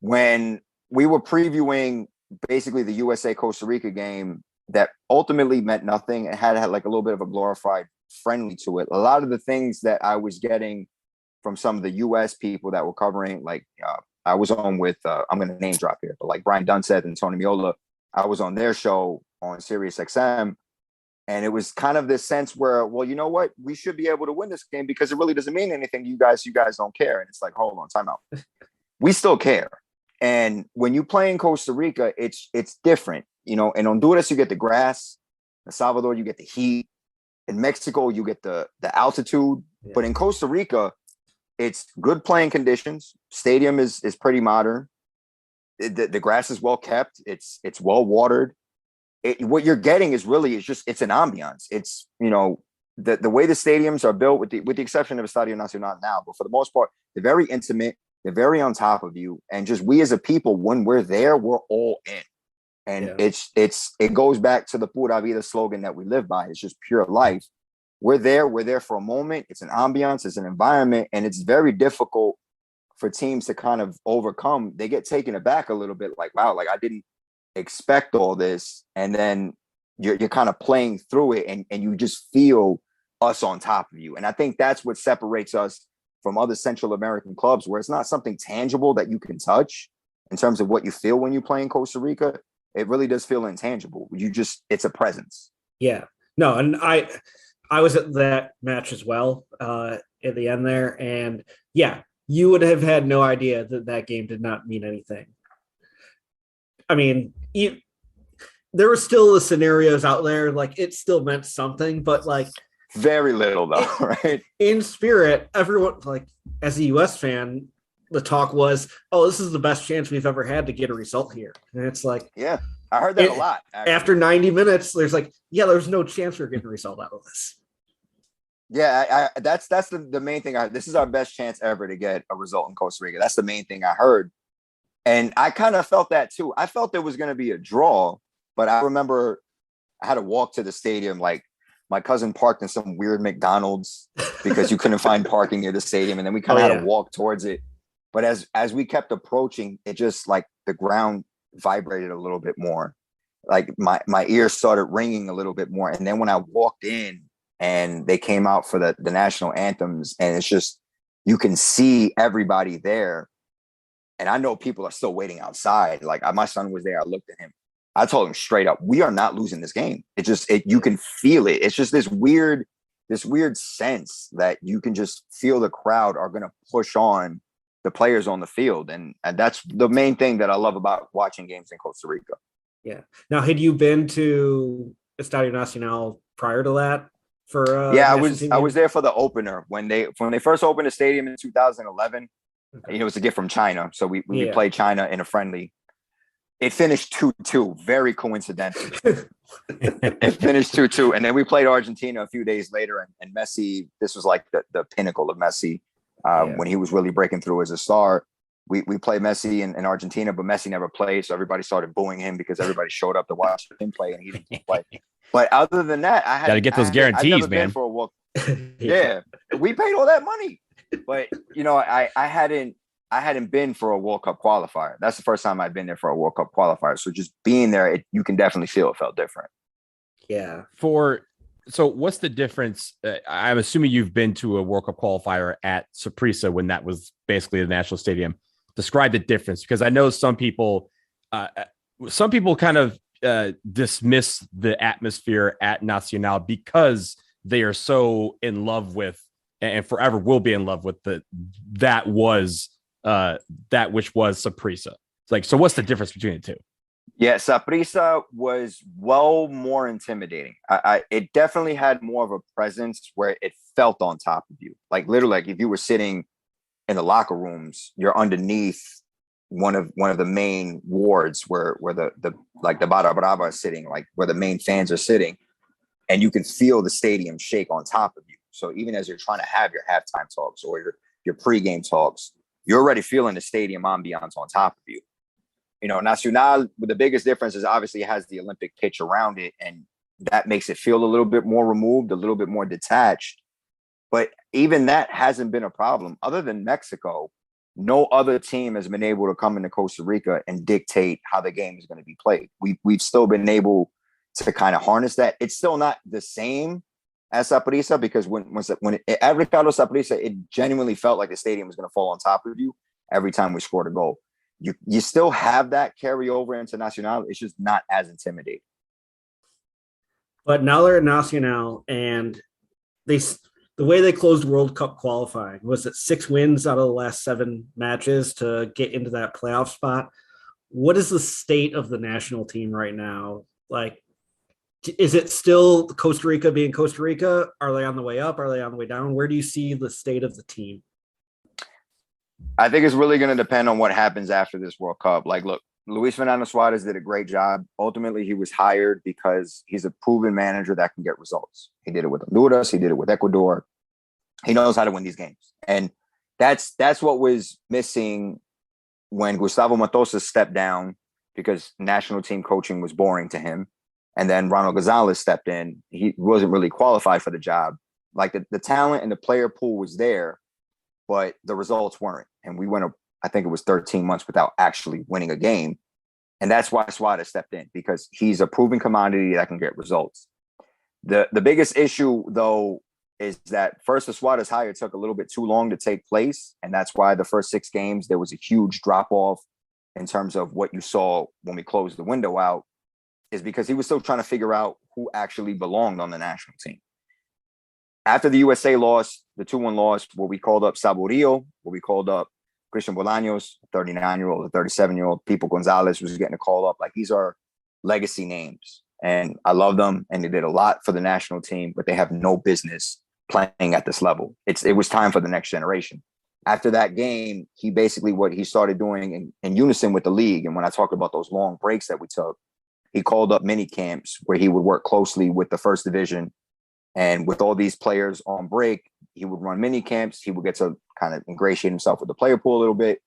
when we were previewing basically the USA Costa Rica game that ultimately meant nothing, it had like a little bit of a glorified friendly to it. A lot of the things that I was getting from some of the US people that were covering, like I was on with, I'm going to name drop here, but like Brian Dunseth and Tony Miola, I was on their show on Sirius XM. And it was kind of this sense where, well, you know what? We should be able to win this game because it really doesn't mean anything to you guys. You guys don't care. And it's like, hold on, time out. We still care. And when you play in Costa Rica, it's different. In Honduras, you get the grass. In El Salvador, you get the heat. In Mexico, you get the altitude. Yeah. But in Costa Rica, it's good playing conditions. Stadium is pretty modern. The grass is well kept. It's well watered. What you're getting is it's an ambiance. It's the way the stadiums are built, with the exception of Estadio Nacional now, but for the most part, they're very intimate. They're very on top of you, and just we as a people, when we're there, we're all in. And it goes back to the Pura Vida slogan that we live by. It's just pure life. We're there for a moment. It's an ambiance, it's an environment, and it's very difficult for teams to kind of overcome. They get taken aback a little bit, like, wow, like I didn't expect all this. And then you're kind of playing through it, and you just feel us on top of you. And I think that's what separates us from other Central American clubs, where it's not something tangible that you can touch in terms of what you feel when you play in Costa Rica. It really does feel intangible. It's a presence. Yeah. No, and I was at that match as well at the end there. And yeah, you would have had no idea that that game did not mean anything. I mean, there were still the scenarios out there, like it still meant something, but like very little though, right? In spirit, everyone, like as a US fan, the talk was, oh, this is the best chance we've ever had to get a result here. And it's like, yeah, I heard that a lot. Actually. After 90 minutes, there's like, yeah, there's no chance we're getting a result out of this. Yeah, that's the main thing. This is our best chance ever to get a result in Costa Rica. That's the main thing I heard. And I kind of felt that too. I felt there was going to be a draw, but I remember I had to walk to the stadium. Like my cousin parked in some weird McDonald's because you couldn't find parking near the stadium. And then we kind of had to walk towards it. But as we kept approaching, it just like the ground vibrated a little bit more. Like my ears started ringing a little bit more. And then when I walked in and they came out for the national anthems, and it's just, you can see everybody there. And I know people are still waiting outside. Like my son was there. I looked at him. I told him straight up, we are not losing this game. You can feel it. It's just this weird sense that you can just feel the crowd are going to push on the players on the field. And that's the main thing that I love about watching games in Costa Rica. Yeah. Now, had you been to Estadio Nacional prior to that? I was there for the opener when they first opened the stadium in 2011. Okay. It was a gift from China, so we played China in a friendly. It finished 2-2, very coincidental. It finished 2-2, and then we played Argentina a few days later, and Messi. This was like the pinnacle of Messi when he was really breaking through as a star. We played Messi in Argentina, but Messi never played, so everybody started booing him because everybody showed up to watch him play, and he didn't play. But other than that, I had got to get those guarantees, man. For a walk. Yeah, we paid all that money, but I hadn't been for a World Cup qualifier. That's the first time I'd been there for a World Cup qualifier. So just being there, you can definitely feel it felt different. Yeah. So what's the difference? I'm assuming you've been to a World Cup qualifier at Saprissa when that was basically the national stadium. Describe the difference, because I know some people kind of dismiss the atmosphere at Nacional because they are so in love with and forever will be in love with that which was Saprissa. Like, so what's the difference between the two? Yeah, Saprissa was more intimidating. It definitely had more of a presence where it felt on top of you. Like literally, like if you were sitting in the locker rooms, you're underneath one of the main wards where the Barra Brava is sitting, like where the main fans are sitting, and you can feel the stadium shake on top of you. So even as you're trying to have your halftime talks or your pregame talks, you're already feeling the stadium ambiance on top of you. Nacional, the biggest difference is obviously it has the Olympic pitch around it, and that makes it feel a little bit more removed, a little bit more detached. But even that hasn't been a problem. Other than Mexico, no other team has been able to come into Costa Rica and dictate how the game is going to be played. We've still been able to kind of harness that. It's still not the same as Saprissa, because when at Ricardo Saprissa, it genuinely felt like the stadium was going to fall on top of you every time we scored a goal. You still have that carry over into Nacional. It's just not as intimidating. But now they're at Nacional, and the way they closed World Cup qualifying was it 6 wins out of the last 7 matches to get into that playoff spot. What is the state of the national team right now? Like, is it still Costa Rica being Costa Rica? Are they on the way up? Are they on the way down? Where do you see the state of the team? I think it's really going to depend on what happens after this World Cup. Like, look, Luis Fernando Suarez did a great job. Ultimately, he was hired because he's a proven manager that can get results. He did it with Honduras. He did it with Ecuador. He knows how to win these games. And that's what was missing when Gustavo Matosas stepped down, because national team coaching was boring to him. And then Ronald Gonzalez stepped in. He wasn't really qualified for the job. Like the talent and the player pool was there, but the results weren't. And we went, I think it was 13 months without actually winning a game. And that's why Suarez stepped in, because he's a proven commodity that can get results. The biggest issue, though, is that first the Suarez hire took a little bit too long to take place. And that's why the first 6 games, there was a huge drop off in terms of what you saw when we closed the window out, is because he was still trying to figure out who actually belonged on the national team. After the USA loss, the 2-1 loss, where we called up Saborio, where we called up Christian Bolaños, 39-year-old, a 37-year-old, Pipo Gonzalez was getting a call up. Like, these are legacy names. And I love them, and they did a lot for the national team, but they have no business playing at this level. It was time for the next generation. After that game, he basically, what he started doing in unison with the league, and when I talked about those long breaks that we took, he called up mini camps where he would work closely with the first division. And with all these players on break, he would run mini camps. He would get to kind of ingratiate himself with the player pool a little bit.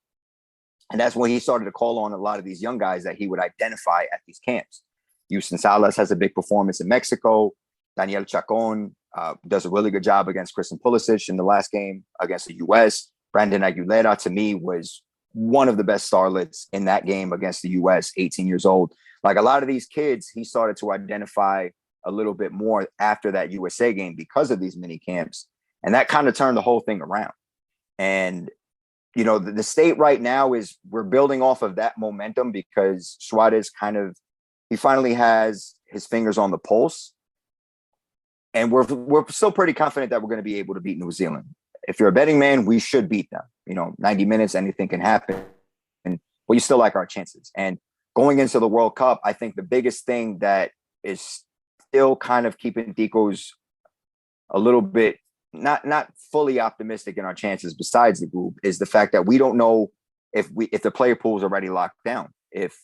And that's when he started to call on a lot of these young guys that he would identify at these camps. Houston Salas has a big performance in Mexico. Daniel Chacon does a really good job against Christian Pulisic in the last game against the U.S. Brandon Aguilera, to me, was one of the best starlets in that game against the U.S., 18 years old. Like, a lot of these kids, he started to identify a little bit more after that USA game because of these mini camps. And that kind of turned the whole thing around. And, you know, the state right now is we're building off of that momentum because Suarez he finally has his fingers on the pulse. And we're still pretty confident that we're going to be able to beat New Zealand. If you're a betting man, we should beat them. 90 minutes, anything can happen. But you still like our chances. And going into the World Cup, I think the biggest thing that is still kind of keeping Tico's a little bit not fully optimistic in our chances besides the group is the fact that we don't know if the player pool is already locked down. If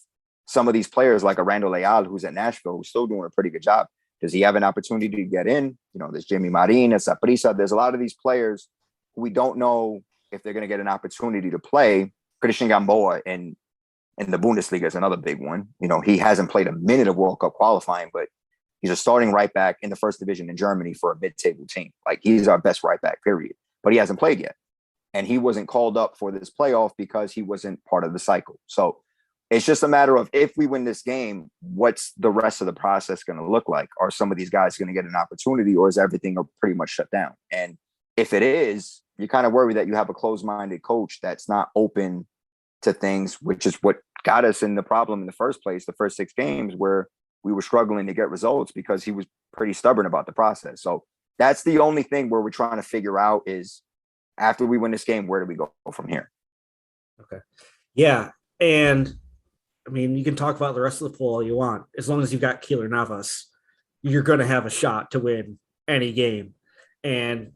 some of these players like Arando Leal, who's at Nashville, who's still doing a pretty good job, does he have an opportunity to get in? There's Jimmy Marin, there's Saprissa. There's a lot of these players who we don't know if they're going to get an opportunity to play. Christian Gamboa in the Bundesliga is another big one. He hasn't played a minute of World Cup qualifying, but he's a starting right back in the first division in Germany for a mid-table team. Like, he's our best right back, period. But he hasn't played yet. And he wasn't called up for this playoff because he wasn't part of the cycle. So it's just a matter of, if we win this game, what's the rest of the process going to look like? Are some of these guys going to get an opportunity, or is everything pretty much shut down? And if it is, you kind of worry that you have a closed-minded coach that's not open to things, which is what got us in the problem in the first place, the first 6 games, where we were struggling to get results because he was pretty stubborn about the process. So that's the only thing where we're trying to figure out is, after we win this game, where do we go from here? Okay. Yeah. And I mean, you can talk about the rest of the pool all you want. As long as you've got Keylor Navas, you're going to have a shot to win any game. And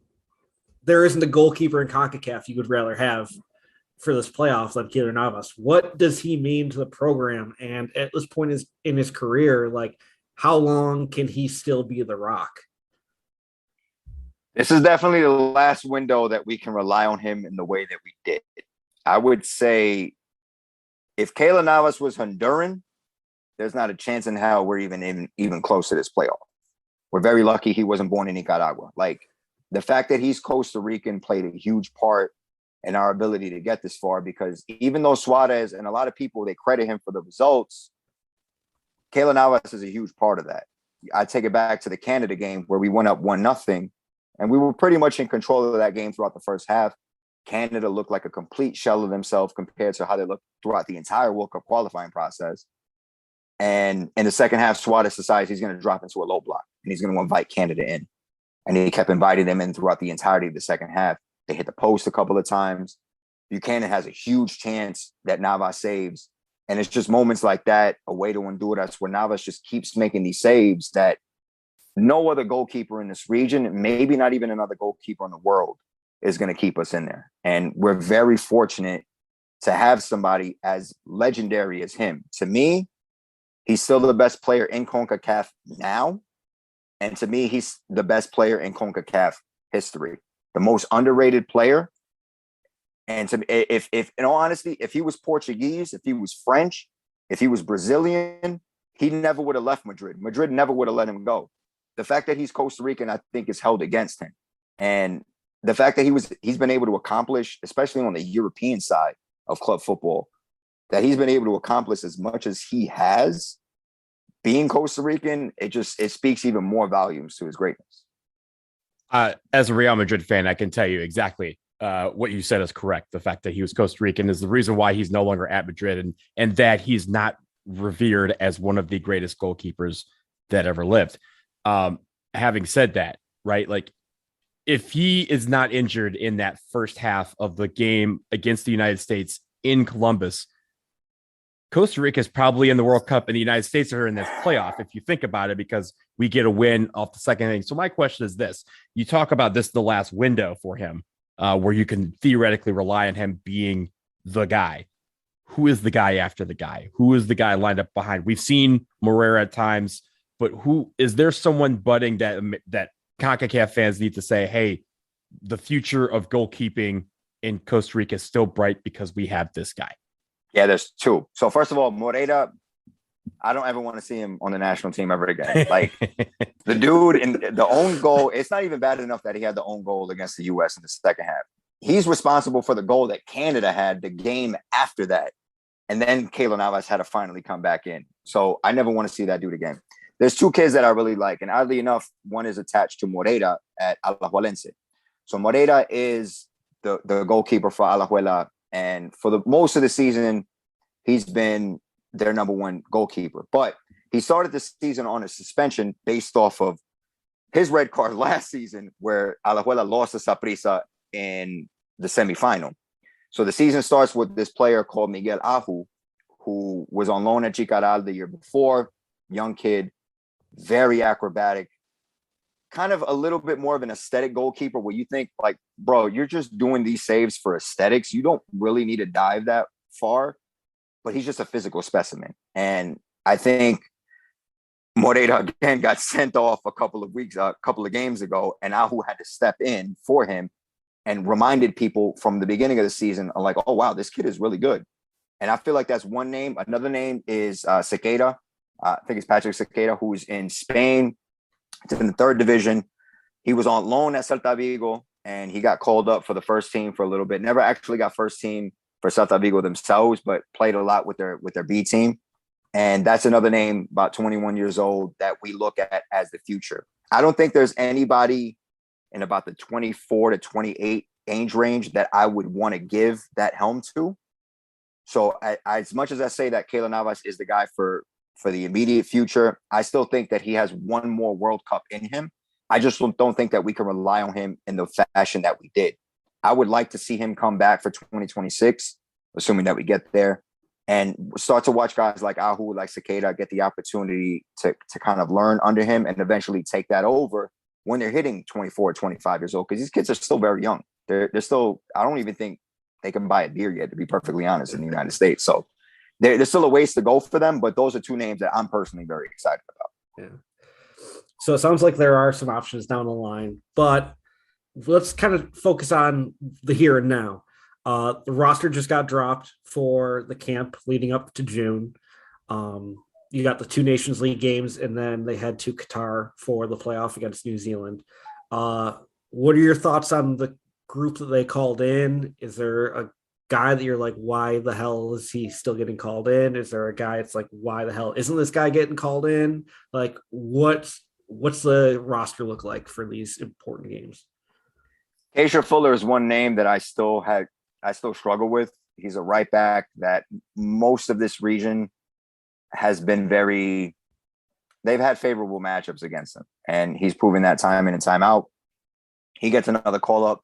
there isn't a goalkeeper in CONCACAF you would rather have for this playoff than Keylor Navas. What does he mean to the program? And at this point in his career, like, how long can he still be the Rock? This is definitely the last window that we can rely on him in the way that we did. I would say if Keylor Navas was Honduran, there's not a chance in hell we're even close to this playoff. We're very lucky he wasn't born in Nicaragua. Like, the fact that he's Costa Rican played a huge part in our ability to get this far, because even though Suarez and a lot of people, they credit him for the results, Keylor Navas is a huge part of that. I take it back to the Canada game where we went up 1-0, and we were pretty much in control of that game throughout the first half. Canada looked like a complete shell of themselves compared to how they looked throughout the entire World Cup qualifying process. And in the second half, Suarez decides he's going to drop into a low block and he's going to invite Canada in. And he kept inviting them in throughout the entirety of the second half. They hit the post a couple of times. Buchanan has a huge chance that Navas saves. And it's just moments like that, a way to Honduras, where Navas just keeps making these saves that no other goalkeeper in this region, maybe not even another goalkeeper in the world, is going to keep us in there. And we're very fortunate to have somebody as legendary as him. To me, he's still the best player in CONCACAF now. And to me, he's the best player in CONCACAF history, the most underrated player. And to me, if in all honesty, if he was Portuguese, if he was French, if he was Brazilian, he never would have left Madrid. Madrid never would have let him go. The fact that he's Costa Rican, I think, is held against him. And the fact that he's been able to accomplish, especially on the European side of club football, that he's been able to accomplish as much as he has, being Costa Rican, it speaks even more volumes to his greatness. As a Real Madrid fan, I can tell you exactly what you said is correct. The fact that he was Costa Rican is the reason why he's no longer at Madrid, and that he's not revered as one of the greatest goalkeepers that ever lived. Having said that, right, like if he is not injured in that first half of the game against the United States in Columbus, Costa Rica is probably in the World Cup and the United States are in this playoff, if you think about it, because we get a win off the second inning. So my question is this. You talk about this, the last window for him, where you can theoretically rely on him being the guy. Who is the guy after the guy? Who is the guy lined up behind? We've seen Moreira at times, but who is there someone budding that CONCACAF fans need to say, hey, the future of goalkeeping in Costa Rica is still bright because we have this guy? Yeah, there's two. So first of all, Moreira, I don't ever want to see him on the national team ever again. Like the dude in the own goal, it's not even bad enough that he had the own goal against the U.S. in the second half. He's responsible for the goal that Canada had the game after that. And then Keylor Navas had to finally come back in. So I never want to see that dude again. There's two kids that I really like. And oddly enough, one is attached to Moreira at Alajuelense. So Moreira is the goalkeeper for Alajuela. And for the most of the season, he's been their number one goalkeeper. But he started the season on a suspension based off of his red card last season, where Alajuela lost to Saprissa in the semifinal. So the season starts with this player called Miguel Ahu, who was on loan at Jicaral the year before. Young kid, very acrobatic, kind of a little bit more of an aesthetic goalkeeper where you think like, bro, you're just doing these saves for aesthetics. You don't really need to dive that far, but he's just a physical specimen. And I think Moreira again got sent off a couple of games ago, and Ahu had to step in for him and reminded people from the beginning of the season, like, oh, wow, this kid is really good. And I feel like that's one name. Another name is Sequeira. I think it's Patrick Sequeira, who's in Spain. It's in the third division. He was on loan at Celta Vigo, and he got called up for the first team for a little bit. Never actually got first team for Celta Vigo themselves, but played a lot with their B team. And that's another name, about 21 years old, that we look at as the future. I don't think there's anybody in about the 24 to 28 age range that I would want to give that helm to. So as much as I say that Keylor Navas is the guy for the immediate future, I still think that he has one more World Cup in him. I just don't think that we can rely on him in the fashion that we did. I would like to see him come back for 2026, assuming that we get there, and start to watch guys like Ahu, like Sequeira, get the opportunity to kind of learn under him and eventually take that over when they're hitting 24, 25 years old, because these kids are still very young. They're still, I don't even think they can buy a beer yet, to be perfectly honest, in the United States. So there's still a ways to go for them, but those are two names that I'm personally very excited about. Yeah. So it sounds like there are some options down the line, but let's kind of focus on the here and now. The roster just got dropped for the camp leading up to June. You got the two Nations League games, and then they head to Qatar for the playoff against New Zealand. What are your thoughts on the group that they called in? Is there a guy that you're like, why the hell is he still getting called in? Is there a guy it's like, why the hell isn't this guy getting called in? Like, what's the roster look like for these important games? Keisha Fuller is one name that I still struggle with. He's a right back that most of this region has been they've had favorable matchups against him, and he's proven that time in and time out. He gets another call up,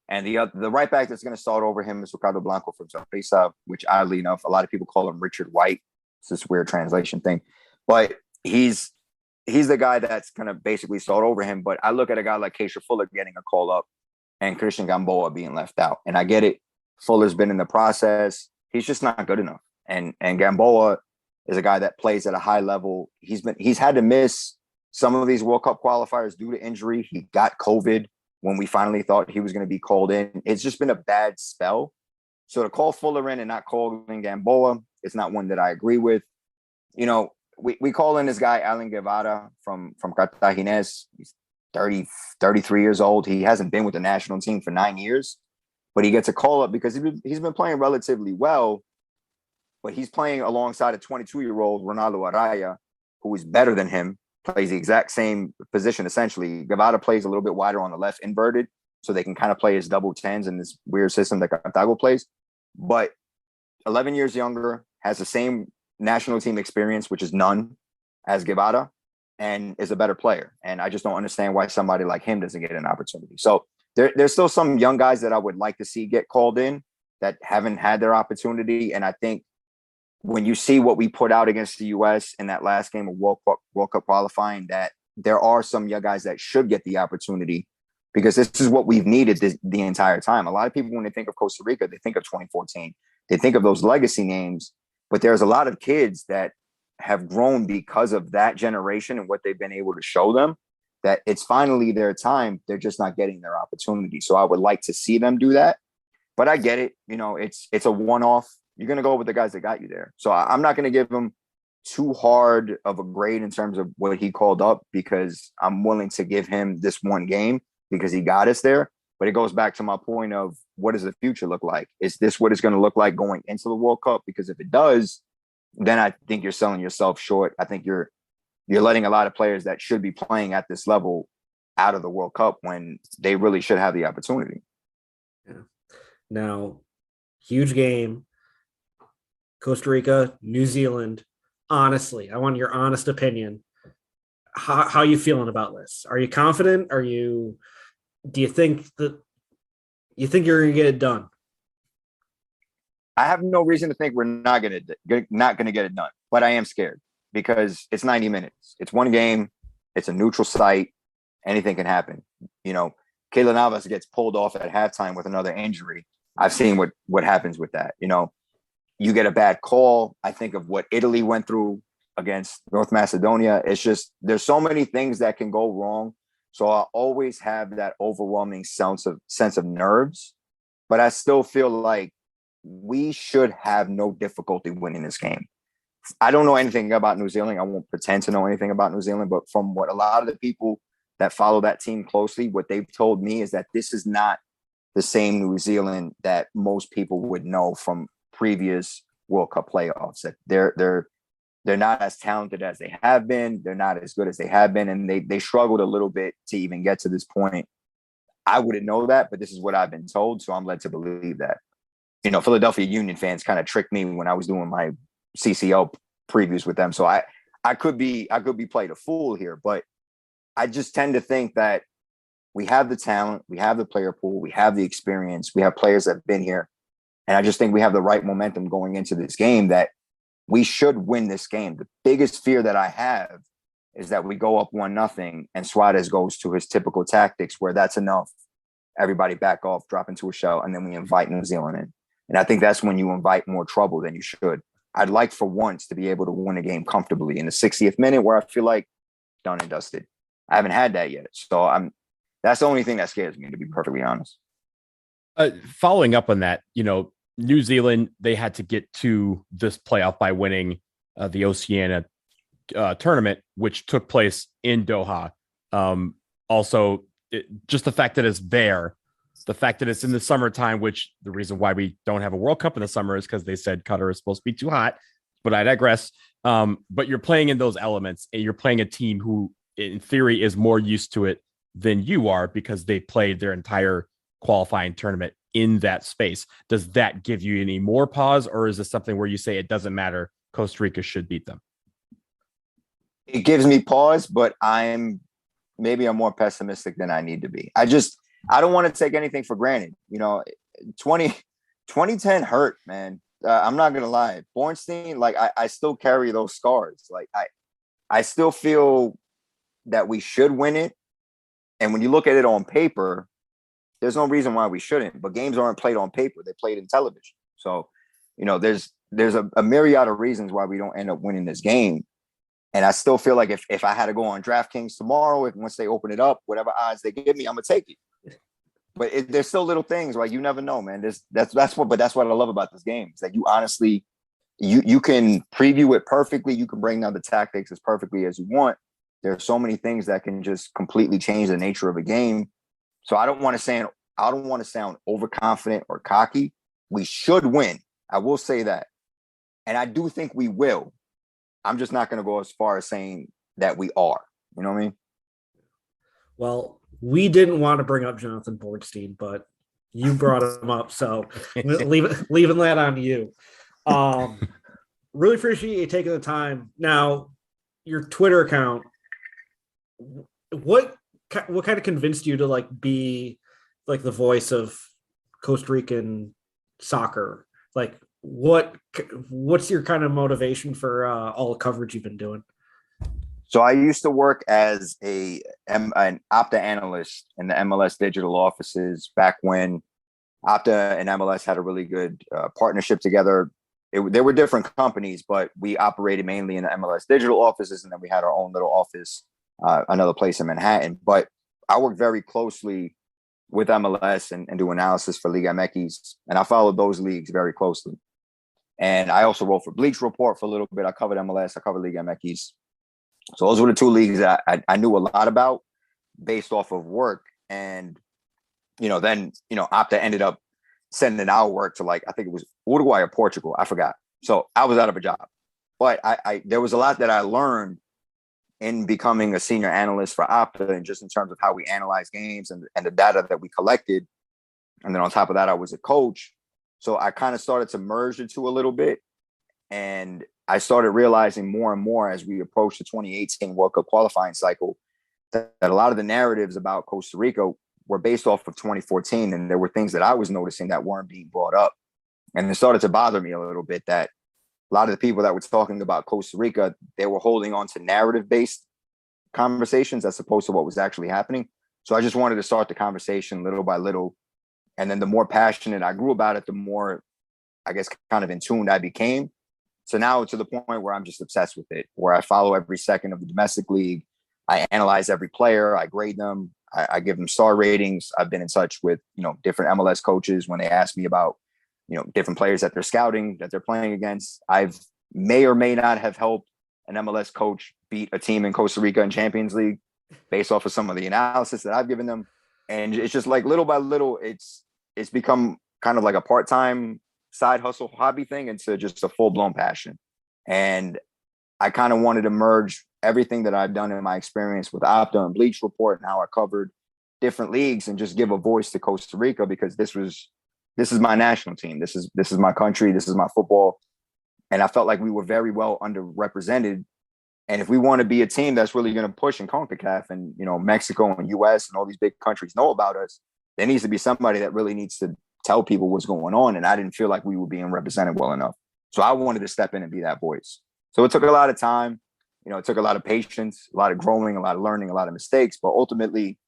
and the right back that's going to start over him is Ricardo Blanco from Saprissa, which oddly enough, a lot of people call him Richard White. It's this weird translation thing, but he's the guy that's going to basically start over him. But I look at a guy like Keisha Fuller getting a call up and Christian Gamboa being left out, and I get it. Fuller's been in the process. He's just not good enough, and Gamboa is a guy that plays at a high level. He's had to miss some of these World Cup qualifiers due to injury. He got COVID when we finally thought he was going to be called in. It's just been a bad spell. So to call Fuller in and not call in Gamboa, it's not one that I agree with. You know, we call in this guy, Alan Guevara from Cartagines. He's 33 years old. He hasn't been with the national team for 9 years, but he gets a call up because he's been playing relatively well, but he's playing alongside a 22-year-old Ronaldo Araya, who is better than him. plays the exact same position essentially. Guevara plays a little bit wider on the left, inverted, so they can kind of play as double tens in this weird system that Cartago plays. But 11 years younger, has the same national team experience, which is none, as Guevara, and is a better player. And I just don't understand why somebody like him doesn't get an opportunity. So there's still some young guys that I would like to see get called in that haven't had their opportunity. And I think when you see what we put out against the U.S. in that last game of World Cup qualifying, that there are some young guys that should get the opportunity, because this is what we've needed the entire time. A lot of people, when they think of Costa Rica, they think of 2014. They think of those legacy names, but there's a lot of kids that have grown because of that generation and what they've been able to show them, that it's finally their time. They're just not getting their opportunity. So I would like to see them do that. But I get it. You know, it's a one-off. You're going to go with the guys that got you there. So I'm not going to give him too hard of a grade in terms of what he called up, because I'm willing to give him this one game because he got us there. But it goes back to my point of, what does the future look like? Is this what it's going to look like going into the World Cup? Because if it does, then I think you're selling yourself short. I think you're letting a lot of players that should be playing at this level out of the World Cup when they really should have the opportunity. Yeah. Now, huge game. Costa Rica, New Zealand. Honestly, I want your honest opinion. How are you feeling about this? Are you confident? Do you think you're going to get it done? I have no reason to think we're not going to get it done, but I am scared because it's 90 minutes. It's one game. It's a neutral site. Anything can happen. You know, Keylor Navas gets pulled off at halftime with another injury. I've seen what happens with that. You know, you get a bad call. I think of what Italy went through against North Macedonia. It's just, there's so many things that can go wrong. So I always have that overwhelming sense of nerves, but I still feel like we should have no difficulty winning this game. I don't know anything about New Zealand. I won't pretend to know anything about New Zealand, but from what a lot of the people that follow that team closely, what they've told me is that this is not the same New Zealand that most people would know from previous World Cup playoffs. That they're not as talented as they have been. They're not as good as they have been. And they struggled a little bit to even get to this point. I wouldn't know that, but this is what I've been told. So I'm led to believe that. You know, Philadelphia Union fans kind of tricked me when I was doing my CCL previews with them. So I could be played a fool here, but I just tend to think that we have the talent, we have the player pool, we have the experience, we have players that have been here. And I just think we have the right momentum going into this game that we should win this game. The biggest fear that I have is that we go up 1-0 and Suarez goes to his typical tactics where that's enough. Everybody back off, drop into a shell, and then we invite New Zealand in. And I think that's when you invite more trouble than you should. I'd like for once to be able to win a game comfortably in the 60th minute where I feel like done and dusted. I haven't had that yet. So that's the only thing that scares me, to be perfectly honest. Following up on that, you know, New Zealand, they had to get to this playoff by winning the Oceania tournament, which took place in Doha. Also, just the fact that it's there, the fact that it's in the summertime, which the reason why we don't have a World Cup in the summer is because they said Qatar is supposed to be too hot, but I digress. But you're playing in those elements, and you're playing a team who, in theory, is more used to it than you are because they played their entire qualifying tournament in that space. Does that give you any more pause, or is this something where you say it doesn't matter, Costa Rica should beat them? It gives me pause, but I'm more pessimistic than I need to be. I don't want to take anything for granted. You know, 2010 hurt, man. I'm not going to lie. Bornstein, like I still carry those scars. Like I still feel that we should win it. And when you look at it on paper, there's no reason why we shouldn't, but games aren't played on paper. They're played in television. So, you know, there's a myriad of reasons why we don't end up winning this game. And I still feel like if I had to go on DraftKings tomorrow, once they open it up, whatever odds they give me, I'm gonna take it. But there's still little things, right? You never know, man. That's what I love about this game is that you honestly, you can preview it perfectly. You can bring down the tactics as perfectly as you want. There are so many things that can just completely change the nature of a game. So I don't want to sound overconfident or cocky. We should win. I will say that. And I do think we will. I'm just not going to go as far as saying that we are. You know what I mean? Well, we didn't want to bring up Jonathan Bornstein, but you brought him up, so leaving that on you. Really appreciate you taking the time. Now, your Twitter account, what kind of convinced you to like be like the voice of Costa Rican soccer? Like, what's your kind of motivation for all the coverage you've been doing? So I used to work as an Opta analyst in the MLS digital offices back when Opta and MLS had a really good partnership together. There were different companies, but we operated mainly in the MLS digital offices, and then we had our own little office, another place in Manhattan. But I worked very closely with MLS and do analysis for Liga MX, and I followed those leagues very closely. And I also wrote for Bleach Report for a little bit. I covered MLS, I covered Liga MX. So those were the two leagues that I knew a lot about based off of work. And, then, Opta ended up sending our work to I think it was Uruguay or Portugal. I forgot. So I was out of a job. But there was a lot that I learned in becoming a senior analyst for Opta, and just in terms of how we analyze games and the data that we collected. And then on top of that, I was a coach. So I kind of started to merge the two a little bit. And I started realizing more and more as we approached the 2018 World Cup qualifying cycle that a lot of the narratives about Costa Rica were based off of 2014. And there were things that I was noticing that weren't being brought up. And it started to bother me a little bit that a lot of the people that were talking about Costa Rica, they were holding on to narrative-based conversations as opposed to what was actually happening. So I just wanted to start the conversation little by little. And then the more passionate I grew about it, the more, I guess, kind of in tune I became. So now to the point where I'm just obsessed with it, where I follow every second of the domestic league. I analyze every player. I grade them. I give them star ratings. I've been in touch with, different MLS coaches when they ask me about, different players that they're scouting, that they're playing against. I've may or may not have helped an MLS coach beat a team in Costa Rica in Champions League based off of some of the analysis that I've given them. And it's just like little by little, it's become kind of like a part-time side hustle hobby thing into just a full-blown passion. And I kind of wanted to merge everything that I've done in my experience with Opta and Bleach Report and how I covered different leagues and just give a voice to Costa Rica, because this is my national team. This is my country. This is my football. And I felt like we were very well underrepresented. And if we want to be a team that's really going to push in CONCACAF and, Mexico and US and all these big countries know about us, there needs to be somebody that really needs to tell people what's going on. And I didn't feel like we were being represented well enough. So I wanted to step in and be that voice. So it took a lot of time. It took a lot of patience, a lot of growing, a lot of learning, a lot of mistakes. But ultimately,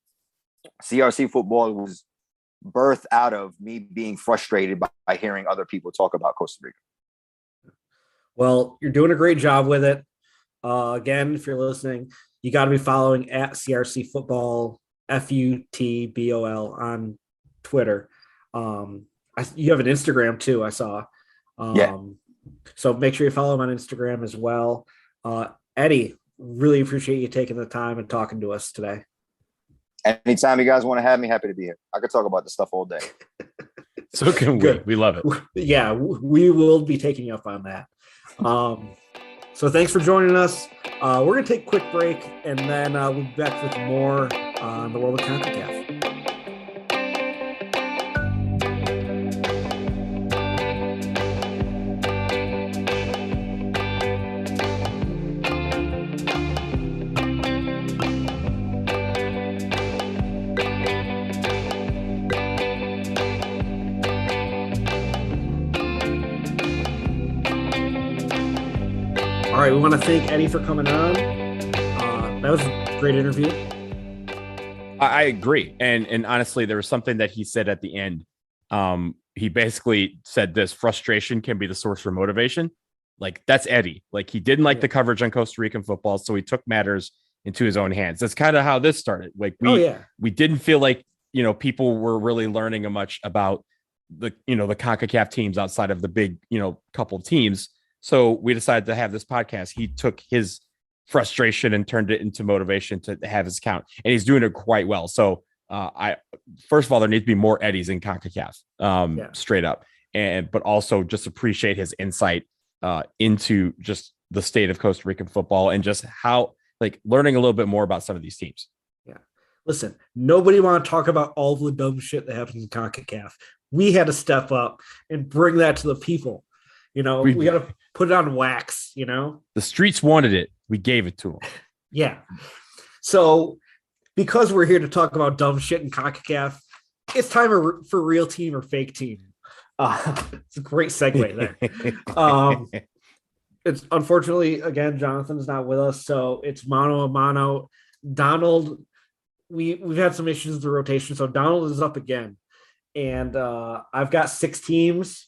CRC football was birthed out of me being frustrated by hearing other people talk about Costa Rica. Well, you're doing a great job with it. Again, if you're listening, you got to be following at CRC Football, FUTBOL on Twitter. You have an Instagram too, I saw. Yeah. So make sure you follow him on Instagram as well. Eddie, really appreciate you taking the time and talking to us today. Anytime you guys want to have me, happy to be here. I could talk about this stuff all day. So can we. We love it. Yeah, we will be taking you up on that. So thanks for joining us. We're going to take a quick break, and then we'll be back with more on the world of CONCACAF. All right, we want to thank Eddie for coming on. That was a great interview. I agree. And honestly, there was something that he said at the end. He basically said this: frustration can be the source for motivation. Like, that's Eddie. Like, he didn't like the coverage on Costa Rican football, so he took matters into his own hands. That's kind of how this started. Like, we didn't feel like, people were really learning much about the CONCACAF teams outside of the big, couple of teams. So we decided to have this podcast. He took his frustration and turned it into motivation to have his account, and he's doing it quite well. So first of all, there needs to be more Eddies in CONCACAF, straight up. But also just appreciate his insight into just the state of Costa Rican football and just how like learning a little bit more about some of these teams. Yeah. Listen, nobody want to talk about all the dumb shit that happens in CONCACAF. We had to step up and bring that to the people. We got to put it on wax, The streets wanted it. We gave it to them. Yeah. So because we're here to talk about dumb shit in CONCACAF, it's time for real team or fake team. It's a great segue there. It's unfortunately, again, Jonathan's not with us, so it's mano a mano. Donald, we've had some issues with the rotation, so Donald is up again. And I've got 6 teams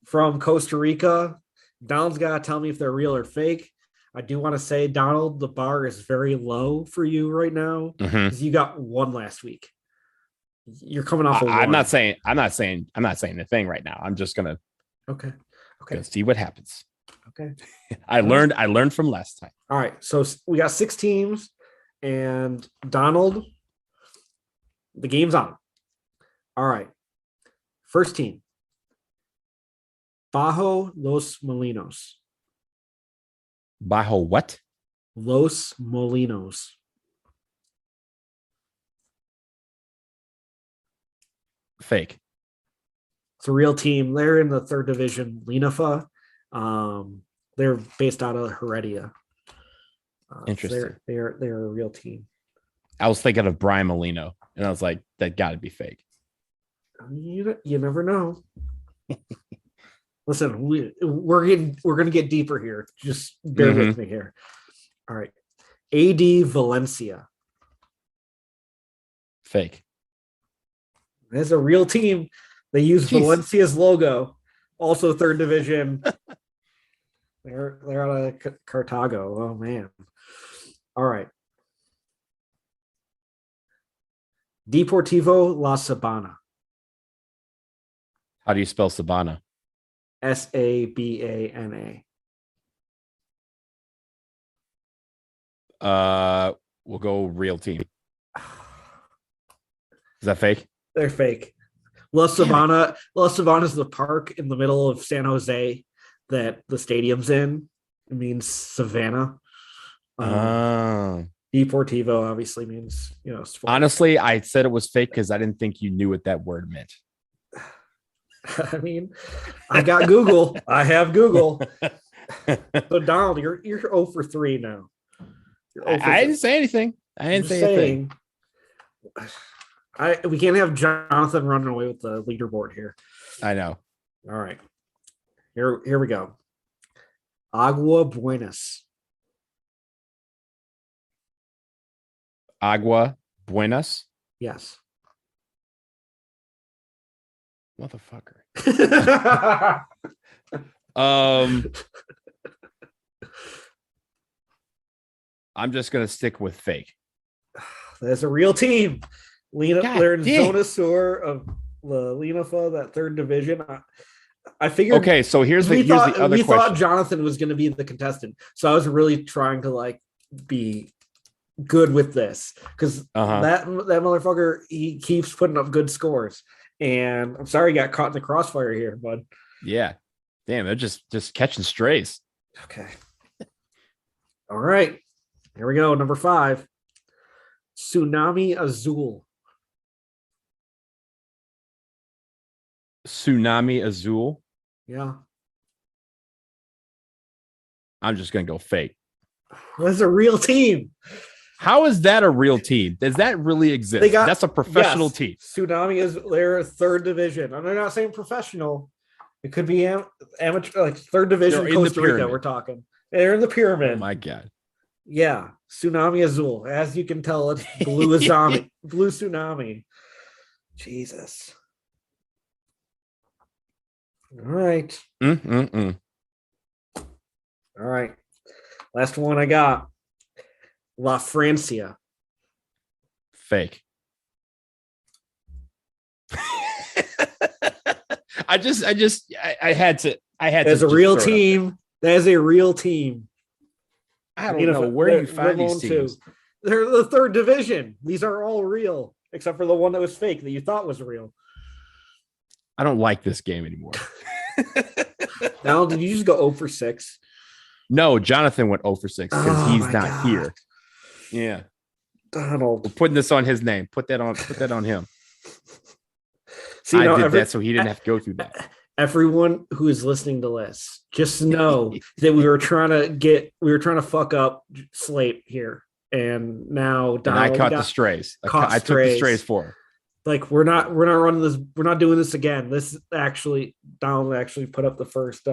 from Costa Rica. Donald's got to tell me if they're real or fake. I do want to say, Donald, the bar is very low for you right now because you got 1 last week. You're coming off. I'm not saying a thing right now. I'm just gonna see what happens. Okay. I learned from last time. All right. So we got 6 teams, and Donald, the game's on. All right. First team. Bajo Los Molinos. Bajo what? Los Molinos. Fake. It's a real team. They're in the 3rd division, Linafa. They're based out of Heredia. Interesting. So they're a real team. I was thinking of Brian Molino, and I was like, that got to be fake. You never know. Listen, we're gonna get deeper here. Just bear with me here. All right. AD Valencia. Fake. There's a real team. They use Valencia's logo. Also 3rd division. They're out of Cartago. Oh man. All right. Deportivo La Sabana. How do you spell Sabana? Sabana. We'll go real team. Is that fake? They're fake. La Sabana is the park in the middle of San Jose that the stadium's in. It means savannah. Deportivo obviously means, sport. Honestly, I said it was fake because I didn't think you knew what that word meant. I mean, I got Google. I have Google. So Donald, you're 0 for 3 now. I didn't say anything. I didn't say anything. We can't have Jonathan running away with the leaderboard here. I know. All right. Here we go. Agua Buenas. Agua Buenas. Yes. Motherfucker. I'm just gonna stick with fake. There's a real team. They're in Zona Sur of the Linafa, that 3rd division. I figured. Okay, so here's the other question. We thought Jonathan was going to be the contestant, so I was really trying to be good with this because that motherfucker, he keeps putting up good scores, and I'm sorry he got caught in the crossfire here, bud. Yeah, damn, they're just catching strays. Okay. All right, here we go. Number 5, Tsunami Azul. Tsunami Azul. Yeah. I'm just gonna go fake. That's a real team. How is that a real team? Does that really exist? That's a professional team. Tsunami is their 3rd division. And they're not saying professional. It could be amateur, like 3rd division Costa Rica. We're talking. They're in the pyramid. Oh my god. Yeah, Tsunami Azul. As you can tell, it's blue tsunami. Blue tsunami. Jesus. All right. All right. Last one I got. La Francia. Fake. I had to. There's a real team. There's a real team. I don't know where you find these teams. They're the 3rd division. These are all real, except for the one that was fake that you thought was real. I don't like this game anymore. Now, did you just go 0 for 6? No, Jonathan went 0 for 6 because he's not here. Yeah. Donald. We're putting this on his name. Put that on him. See, I did that so he didn't have to go through that. Everyone who is listening to this, just know that we were trying to fuck up Slate here. And now Donald, and I caught the strays. I took the strays for him. Like we're not running this. We're not doing this again. Donald actually put up the first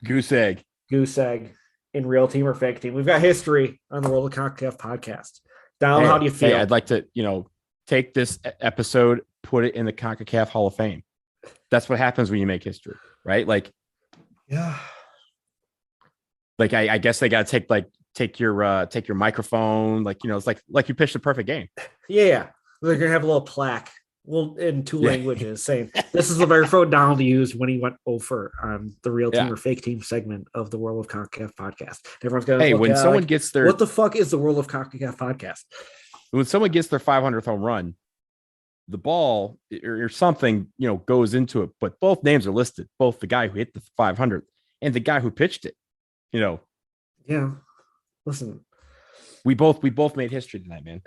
goose egg in real team or fake team. We've got history on the World of CONCACAF podcast. Donald, how do you feel? Hey, I'd like to, take this episode, put it in the CONCACAF Hall of Fame. That's what happens when you make history, right? Like, yeah. Like I guess they got to take your microphone, it's like you pitched a perfect game. Yeah. They're gonna have a little plaque, in two languages, saying this is the microphone Donald used when he went over on the real team or fake team segment of the World of CONCACAF podcast. Everyone's gonna when someone gets their what the fuck is the World of CONCACAF podcast? When someone gets their 500th home run, the ball or something goes into it, but both names are listed, both the guy who hit the 500 and the guy who pitched it. Yeah. Listen, we both made history tonight, man.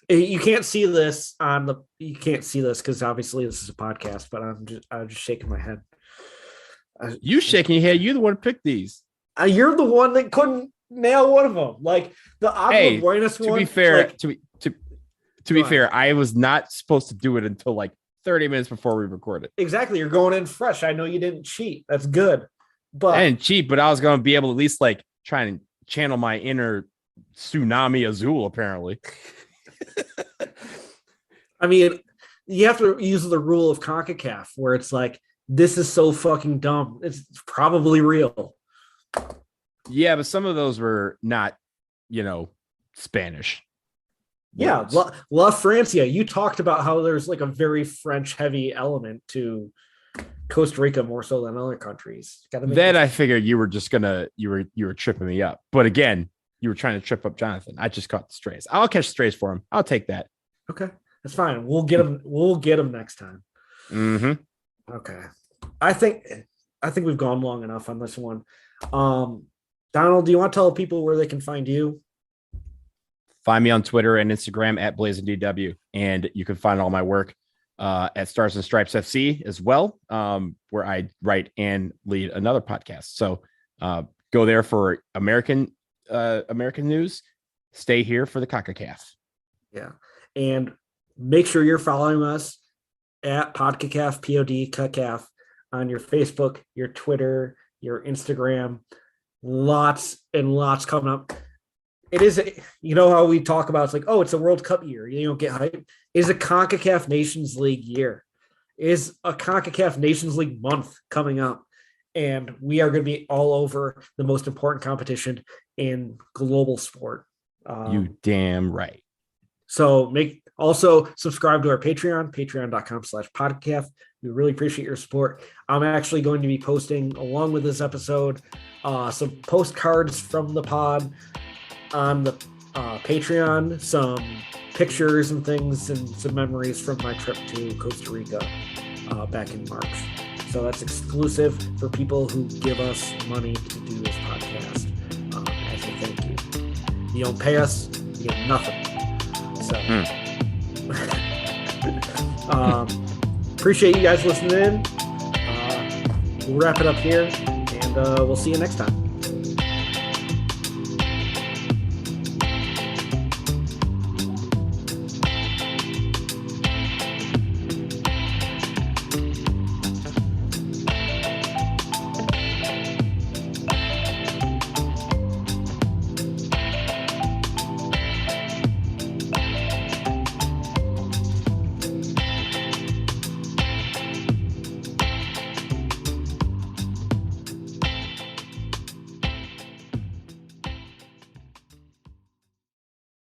You can't see this because obviously this is a podcast, but I'm just shaking my head. You shaking your head? You're the one who picked these. You're the one that couldn't nail one of them. Like the Agua Buenas one. To be fair, to be fair, I was not supposed to do it until like 30 minutes before we recorded. Exactly. You're going in fresh. I know you didn't cheat. That's good. But I didn't cheat, but I was going to be able to at least try and channel my inner Tsunami Azul, apparently. I mean, you have to use the rule of CONCACAF where it's like, this is so fucking dumb. It's probably real. Yeah, but some of those were not, Spanish. Yeah, La Francia. You talked about how there's like a very French heavy element to Costa Rica more so than other countries. I figured you were just you were tripping me up. But again, you were trying to trip up Jonathan. I just caught the strays. I'll catch strays for him. I'll take that. Okay, that's fine. We'll get him next time. Mm-hmm. Okay. I think we've gone long enough on this one. Donald, do you want to tell people where they can find you? Find me on Twitter and Instagram at BlazinDW, and you can find all my work at Stars and Stripes FC as well, where I write and lead another podcast. So go there for American news. Stay here for the CONCACAF. Yeah, and make sure you're following us at PodCACAF, POD on your Facebook, your Twitter, your Instagram. Lots and lots coming up. It is, how we talk about, it's like, oh, it's a World Cup year. You don't get hype. It is a CONCACAF Nations League year. It is a CONCACAF Nations League month coming up. And we are going to be all over the most important competition in global sport. You damn right. So also subscribe to our Patreon, patreon.com/podcast. We really appreciate your support. I'm actually going to be posting, along with this episode, some postcards from the pod on the Patreon, some pictures and things and some memories from my trip to Costa Rica back in March. So that's exclusive for people who give us money to do this podcast as a thank you. You don't pay us, you get nothing. So appreciate you guys listening in. We'll wrap it up here, and we'll see you next time.